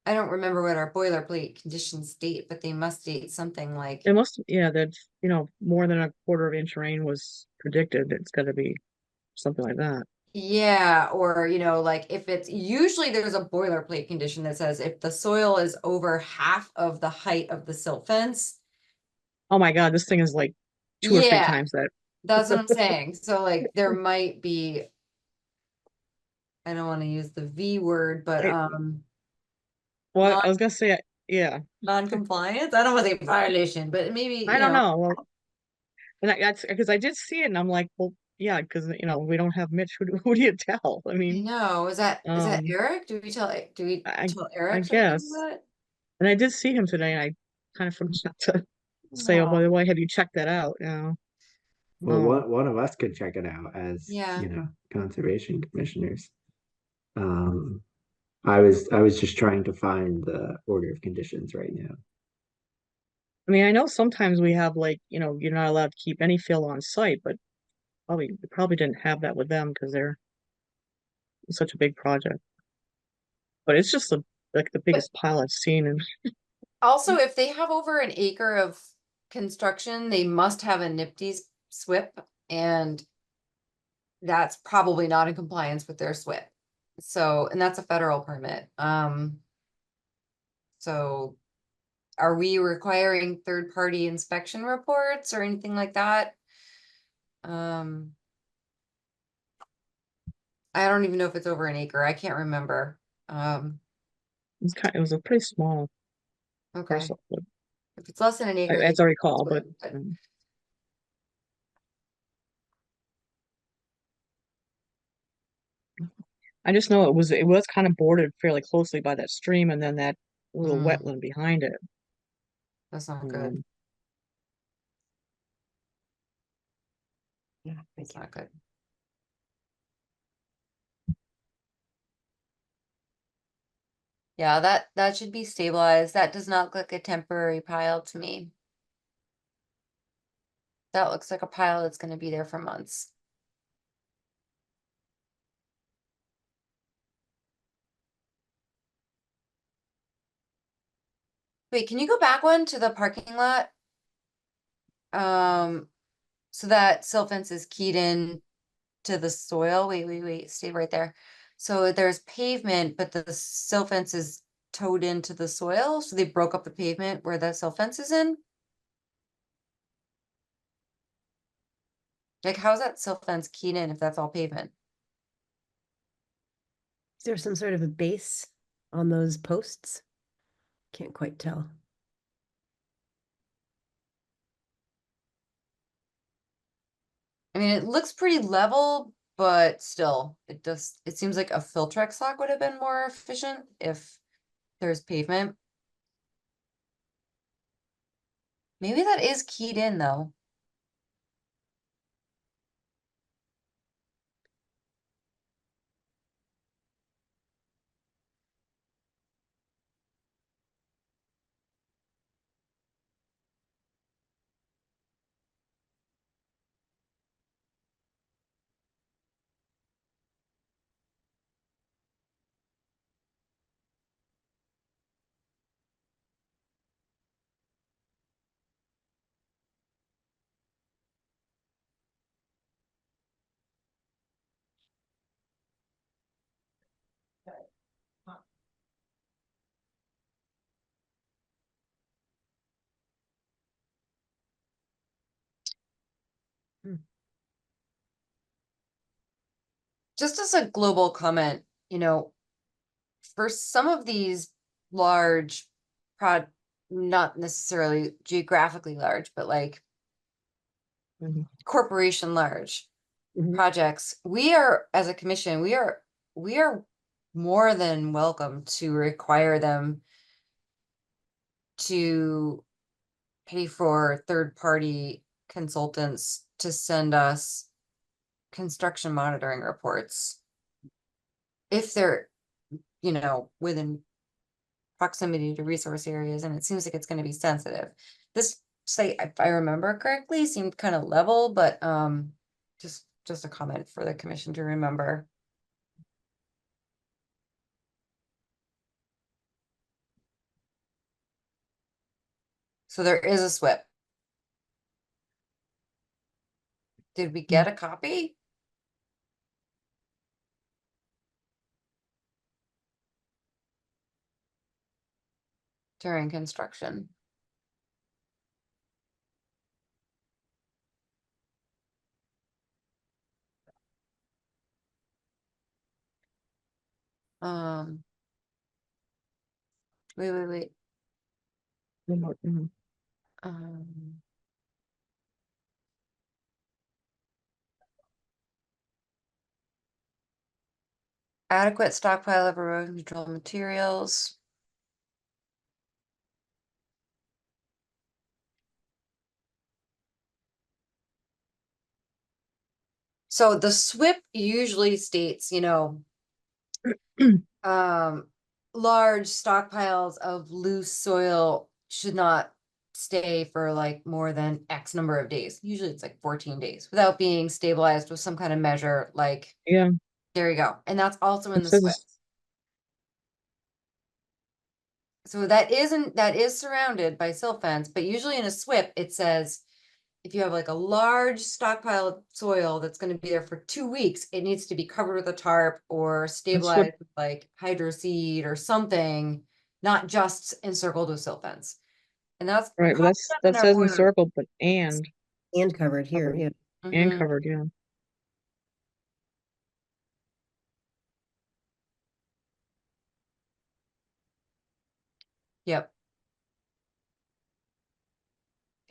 I don't remember what our boilerplate conditions state, but they must state something like, it must, yeah, that, more than a quarter of inch rain was predicted. It's gotta be something like that. yeah, or, like if it's, usually there's a boilerplate condition that says if the soil is over half of the height of the silt fence. Oh my God, this thing is like 2 or 3 Yeah, times that. that's what I'm saying. So like there might be, I don't want to use the V word, but Right. Well, non I was gonna say, yeah, non-compliance. I don't want to say violation, but maybe, I don't know. Well, and that's because I did see it, and I'm like, well, yeah, because we don't have Mitch. Who do you tell? I I mean, know. Is that um, Eric? Do we I tell I Eric something guess, about it? and I did see him today, and I kind of forgot to say, oh, by No. the way, have you checked that out? Well, Um, one of us could check it out as, Yeah. conservation commissioners. I was just trying to find the order of conditions right now. I mean, I know sometimes we have like, you're not allowed to keep any fill on site, but we probably didn't have that with them because they're such a big project. But it's just like the biggest pile I've seen, and Also, if they have over an acre of construction, they must have a NIPD's SWIP, and that's probably not in compliance with their SWIP. So, and that's a federal permit. So are we requiring third-party inspection reports or anything like that? I don't even know if it's over an acre. I can't remember. it was a pretty small Okay. parcel. But If it's less than an acre. as I recall, but but I just know it was kind of bordered fairly closely by that stream and then that little Mm. wetland behind it. that's not good. Um, Yeah, thank It's you. not good. Yeah, that should be stabilized. That does not look like a temporary pile to me. That looks like a pile that's gonna be there for months. Wait, can you go back one to the parking lot? So that silt fence is keyed in to the soil. Wait, stay right there. So there's pavement, but the silt fence is towed into the soil, so they broke up the pavement where the silt fence is in. Like, how's that silt fence keyed in if that's all pavement? Is there some sort of a base on those posts? Can't quite tell. I mean, it looks pretty level, but still, it seems like a Filtrex lock would have been more efficient if there's pavement. Maybe that is keyed in though. Just as a global comment, for some of these large not necessarily geographically large, but like Mhm. corporation large Mhm. projects, we are, as a commission, we are more than welcome to require them to pay for third-party consultants to send us construction monitoring reports. If they're, within proximity to resource areas, and it seems like it's gonna be sensitive. This site, if I remember correctly, seemed kind of level, but, just a comment for the commission to remember. So there is a SWIP. Did we get a copy? During construction? Um. Wait. Mhm. Um. Adequate stockpile of erosion control materials. So the SWIP usually states, large stockpiles of loose soil should not stay for like more than X number of days. Usually it's like 14 days without being stabilized with some kind of measure, like, Yeah, there you go. And that's also in it the says SWIP. it's- So that is surrounded by silt fence, but usually in a SWIP, it says if you have like a large stockpile of soil that's gonna be there for 2 weeks, it needs to be covered with a tarp or what- stabilized with like hydro seed or something, not just encircled with silt fence. And that's right, but probably that not in our says boiler. encircled, but and Covered here, Covered. yeah. and Mhm. covered, yeah. Yep.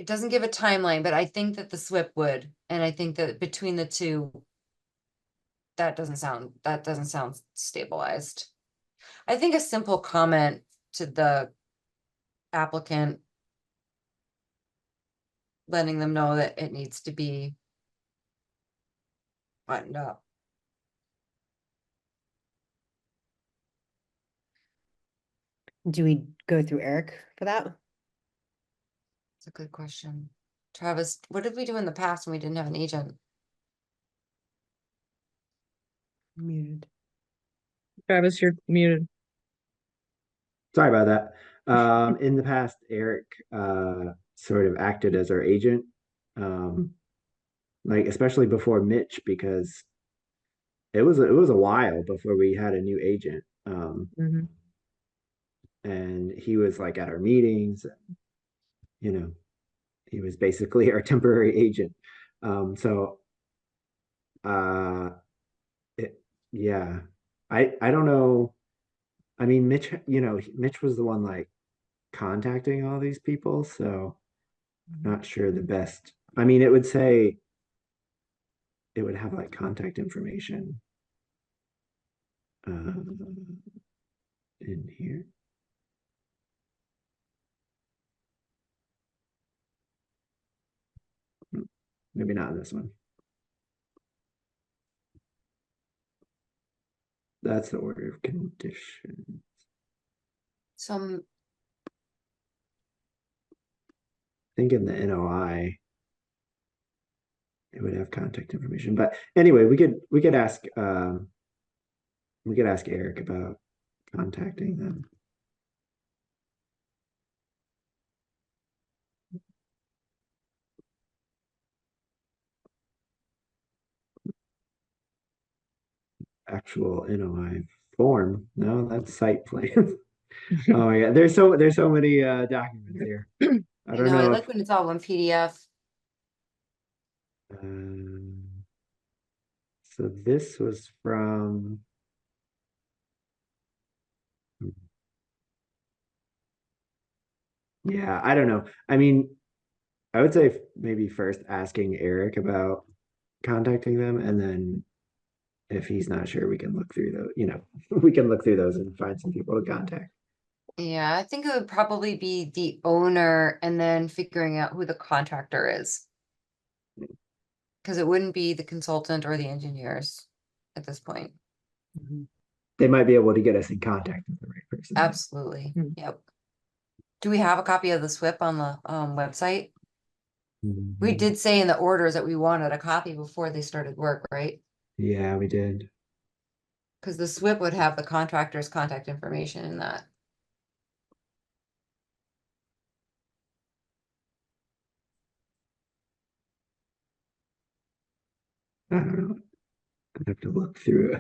it doesn't give a timeline, but I think that the SWIP would, and I think that between the two, that doesn't sound stabilized. I think a simple comment to the applicant, letting them know that it needs to be buttoned up. Do we go through Eric for that? It's a good question. Travis, what did we do in the past when we didn't have an agent? Muted. Travis, you're muted. Sorry about that. In the past, Eric sort of acted as our agent, like especially before Mitch, because it was a while before we had a new agent. Mhm. And he was like at our meetings, you know, he was basically our temporary agent. So it, yeah, I don't know. I mean, Mitch, Mitch was the one like contacting all these people, so not sure the best. I mean, it would say it would have like contact information in here. Maybe not in this one. That's the order of conditions. Some, I think in the NOI it would have contact information. But anyway, we could ask Eric about contacting them. Actual NOI form. No, that's site plan. Oh yeah, there's so many documents here. I don't I know like if when it's all one PDF. so this was from yeah, I don't know. I mean, I would say maybe first asking Eric about contacting them, and then if he's not sure, we can look through those, we can look through those and find some people to contact. Yeah, I think it would probably be the owner and then figuring out who the contractor is. Because it wouldn't be the consultant or the engineers at this point. They might be able to get us in contact with the right person. Absolutely. Hmm. Yep. Do we have a copy of the SWIP on the website? We did say in the orders that we wanted a copy before they started work, right? Yeah, we did. Because the SWIP would have the contractor's contact information in that. I don't know. I'd have to look through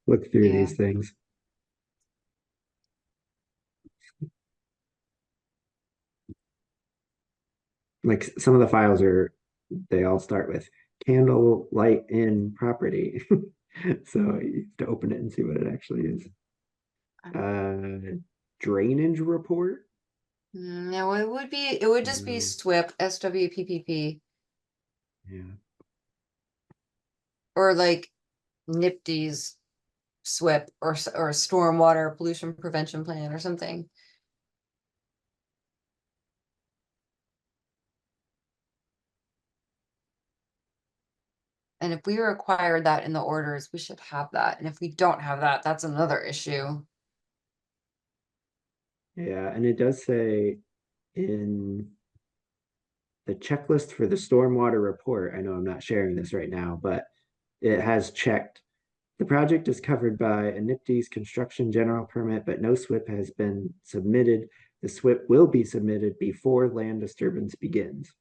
Yeah. these things. Like some of the files they all start with candle light in property. So you have to open it and see what it actually is. Drainage report. No, it would just be No. SWIP, SWPPP, Yeah. or like NIPD's SWIP or stormwater pollution prevention plan or something. And if we require that in the orders, we should have that. And if we don't have that, that's another issue. Yeah, and it does say in the checklist for the stormwater report, I know I'm not sharing this right now, but it has checked. The project is covered by a NIPD's construction general permit, but no SWIP has been submitted. The SWIP will be submitted before land disturbance begins.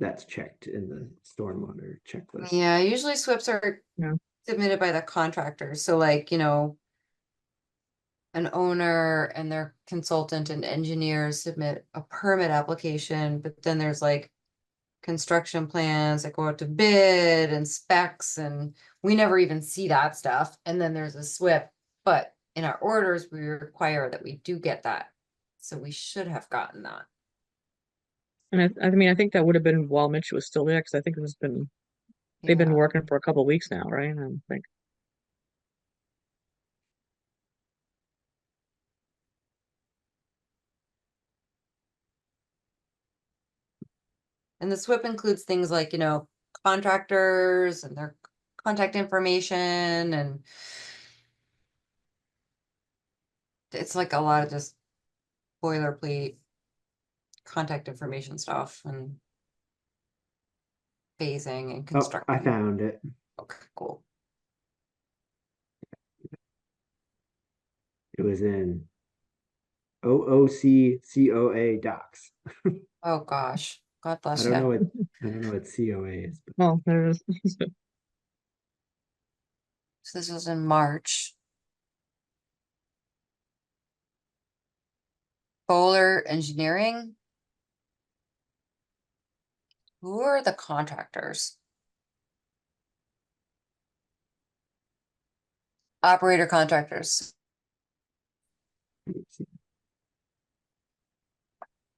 That's checked in the stormwater checklist. Yeah, usually SWIPs are Yeah. submitted by the contractor. So like, an owner and their consultant and engineers submit a permit application, but then there's like construction plans that go out to bid and specs, and we never even see that stuff. And then there's a SWIP, but in our orders, we require that we do get that. So we should have gotten that. And I mean, I think that would have been while Mitch was still there, because I think they've been Yeah. working for a couple of weeks now, right? I think. And the SWIP includes things like, contractors and their contact information, and it's like a lot of just boilerplate contact information stuff and phasing and Oh, I construction. found it. Okay, cool. It was in OOCCOA docs. Oh gosh, God I bless don't know you. what I don't know what COA is, but Well, there's So this was in March. Bowler Engineering. Who are the contractors? Operator contractors. let's see.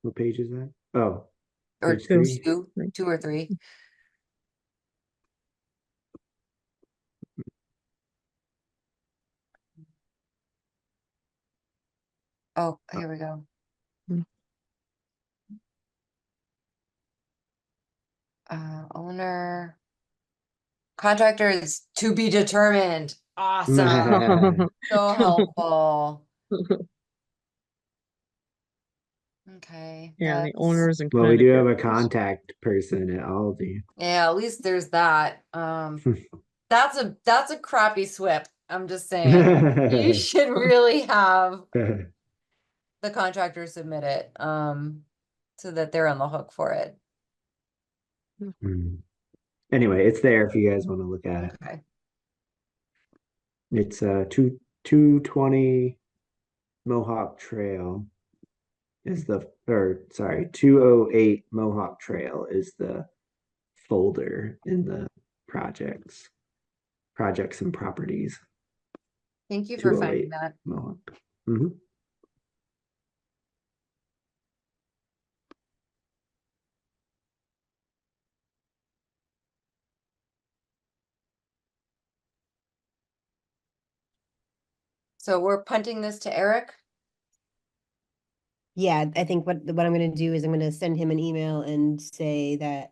What page is that? Oh, Or page 3. two or three. Oh, here we go. Hmm. Owner. Contractor is to be determined. Awesome. So helpful. Okay. yeah, the that's- owners in Well, we do have a Connecticut. contact person at Aldi. Yeah, at least there's that. That's a crappy SWIP. I'm just saying. You should really have the contractor submit it, so that they're on the hook for it. Hmm. Anyway, it's there if you guys want to look at it. Okay. It's 220 Mohawk Trail is or sorry, 208 Mohawk Trail is the folder in the projects and properties. Thank you for finding 208 that. Mohawk. Mhm. So we're punting this to Eric. Yeah, I think what I'm gonna do is I'm gonna send him an email and say that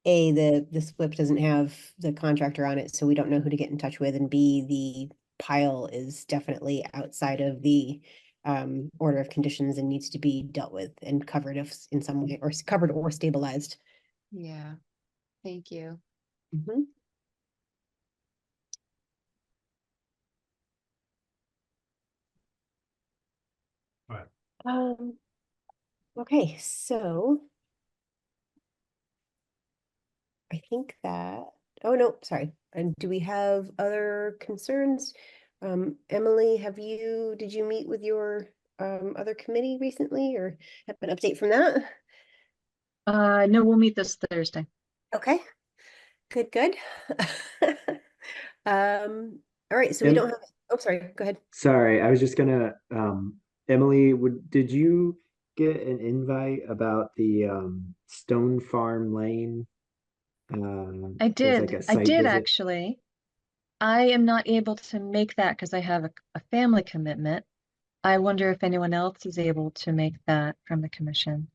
A, the SWIP doesn't have the contractor on it, so we don't know who to get in touch with, and B, the pile is definitely outside of the order of conditions and needs to be dealt with and covered in some way, or covered or stabilized. Yeah. Thank you. Mhm. Um, okay, so I think that, oh no, sorry. And do we have other concerns? Emily, did you meet with your other committee recently or have an update from that? No, we'll meet this Thursday. Okay, good. All right, so we Em- don't have, oh, sorry, go ahead. Sorry, I was just gonna Emily, did you get an invite about the Stone Farm Lane? I There's like did. a I site did visit. actually. I am not able to make that because I have a family commitment. I wonder if anyone else is able to make that from the commission.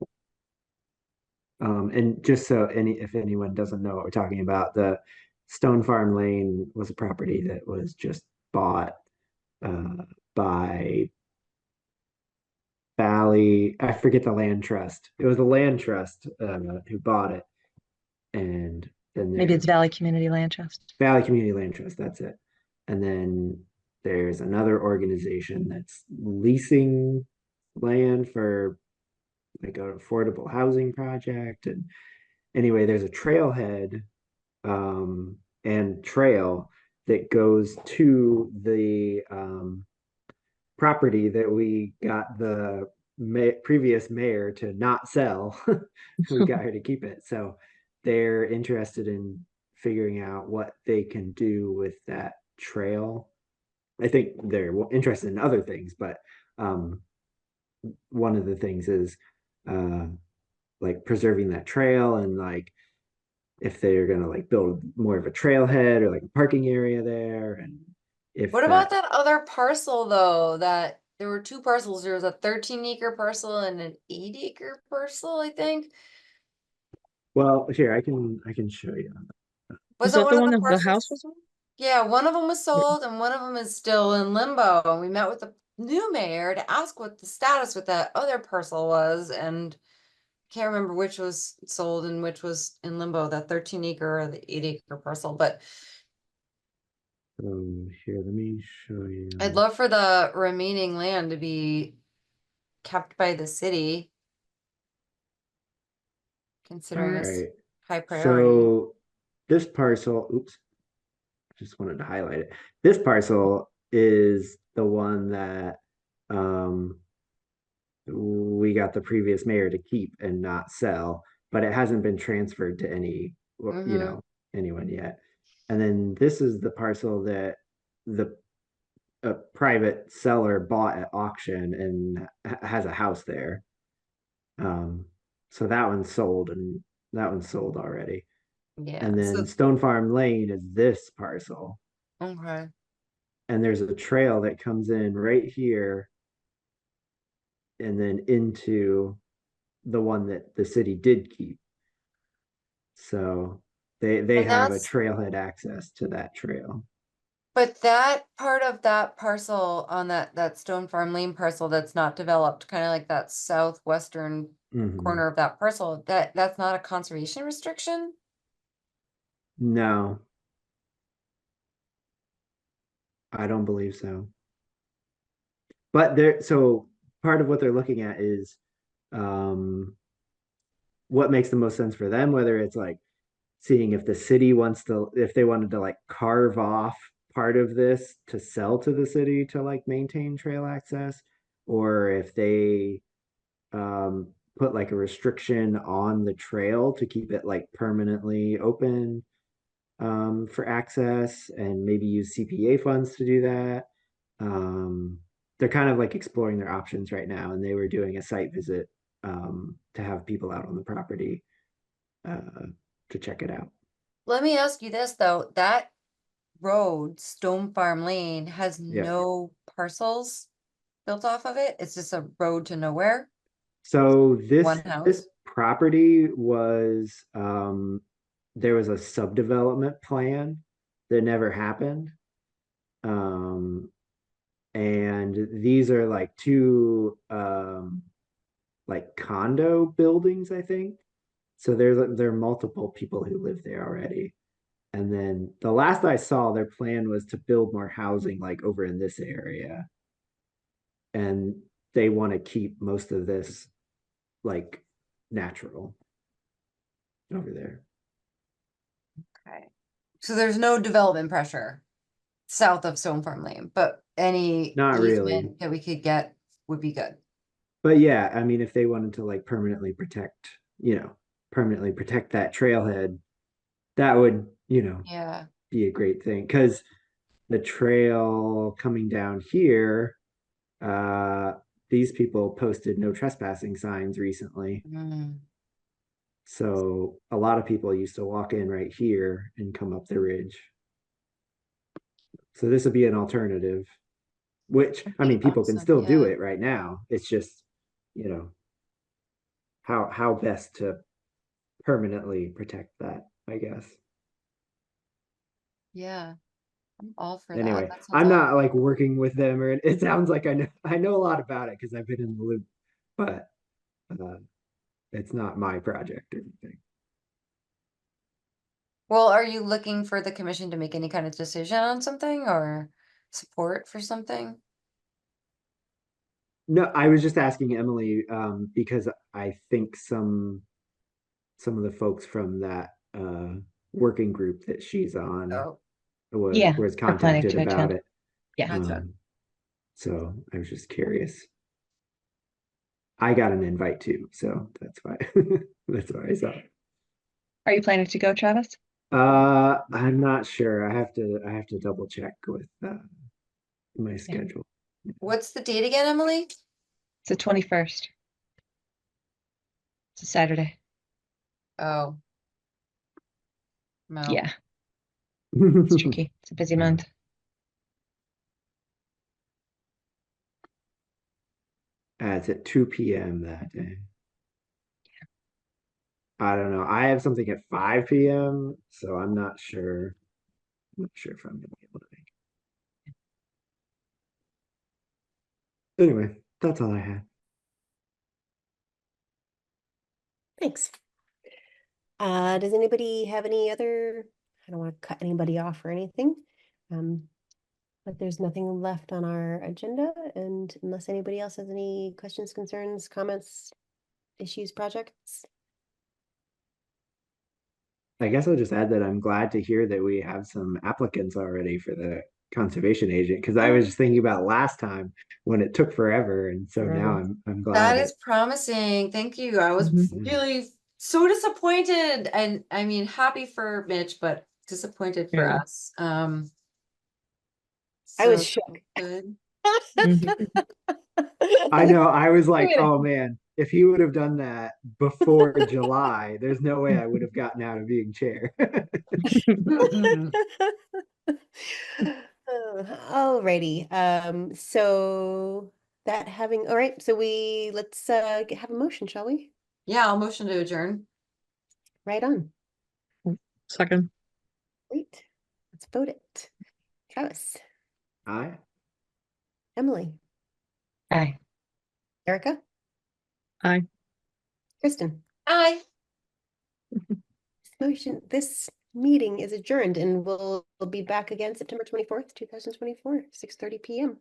And just so if anyone doesn't know what we're talking about, the Stone Farm Lane was a property that was just bought by Valley. I forget the land trust. It was the land trust who bought it, and then Maybe it's Valley Community Land Trust. Valley Community Land Trust. That's it. And then there's another organization that's leasing land for like an affordable housing project. And anyway, there's a trailhead and trail that goes to the property that we got the previous mayor to not sell. We got her to keep it. So they're interested in figuring out what they can do with that trail. I think they're interested in other things, but one of the things is like preserving that trail and like if they're gonna like build more of a trailhead or like a parking area there and if What about that other parcel though, that there were two parcels, there was a 13-acre parcel and an 8-acre parcel, I think. well, here I can show you. Was Was it that one the of one the that the house parcels? was on? Yeah, one of them was sold and one of them is still in limbo. And we met with the new mayor to ask what the status with that other parcel was, and can't remember which was sold and which was in limbo, that 13-acre or the 8-acre parcel, but Here, let me show you. I'd love for the remaining land to be kept by the city, All considering it's right. high priority. So this parcel, oops, just wanted to highlight it. This parcel is the one that we got the previous mayor to keep and not sell, but it hasn't been transferred to Mhm. anyone yet. And then this is the parcel that the a private seller bought at auction and has a house there. So that one's sold and that one's sold already. Yeah, And then so, Stone Farm Lane is this parcel. okay. And there's a trail that comes in right here and then into the one that the city did keep. So they And have a that's, trailhead access to that trail. but that part of that parcel on that Stone Farm Lane parcel that's not developed, kind of like that southwestern Mhm. corner of that parcel, that's not a conservation restriction? No, I don't believe so. But so part of what they're looking at is um what makes the most sense for them, whether it's like seeing if the city wants to, if they wanted to like carve off part of this to sell to the city to like maintain trail access, or if they put like a restriction on the trail to keep it like permanently open for access and maybe use CPA funds to do that. Um, they're kind of like exploring their options right now, and they were doing a site visit to have people out on the property uh, to check it out. Let me ask you this though, that road, Stone Farm Lane, has Yeah. no parcels built off of it? It's just a road to nowhere? So One this house? property was there was a subdevelopment plan that never happened. Um, and these are like two like condo buildings, I think. So there are multiple people who live there already. And then the last I saw, their plan was to build more housing like over in this area. And they want to keep most of this like natural over there. Okay. So there's no development pressure south of Stone Farm Lane, but any Not really. easement that we could get would be good. But yeah, I mean, if they wanted to like permanently protect that trailhead, that would, Yeah. be a great thing. Because the trail coming down here, uh, these people posted no trespassing signs recently. Mm. So a lot of people used to walk in right here and come up the ridge. So this would be an alternative, which I mean, people can Awesome, still do yeah. it right now. It's just, you know, how best to permanently protect that, I guess. Yeah. I'm all for that. Anyway, That sounds I'm not awesome. like working with them or it sounds like I know a lot about it because I've been in the loop, but uh, it's not my project or anything. Well, are you looking for the commission to make any kind of decision on something or support for something? No, I was just asking Emily because I think some of the folks from that working group that she's on Oh, was Yeah, was we're planning contacted to about attend. it. Yeah. gotcha. So I was just curious. I got an invite too, so that's why that's why I saw it. Are you planning to go, Travis? I'm not sure. I have to double check with my Yeah. schedule. What's the date again, Emily? It's the 21st. It's a Saturday. Oh. No. Yeah, it's tricky. It's a busy Yeah. month. It's at 2 p.m. that day. I don't know. I have something at 5 p.m., so I'm not sure. I'm not sure if I'm gonna be able to make it. Anyway, that's all I had. Thanks. Does anybody have any other, I don't want to cut anybody off or anything. But there's nothing left on our agenda, and unless anybody else has any questions, concerns, comments, issues, projects. I guess I'll just add that I'm glad to hear that we have some applicants already for the conservation agent, because I was just thinking about last time when it took forever, and so now I'm glad That that is promising. Thank you. I was Mhm. really so disappointed, and I mean happy for Mitch, but disappointed for Yeah. us. I was So shook. good. Mhm. I know I was like, minute. oh man, if he would have done that before July, there's no way I would have gotten out of being chair. Alrighty, so that having, all right, so let's have a motion, shall we? Yeah, I'll motion to adjourn. Right on, Second. great, let's vote it. Travis, Aye. Emily, Aye. Erica, Aye. Kristen. Aye. This meeting is adjourned, and we'll be back again September 24th, 2024, 6:30 p.m.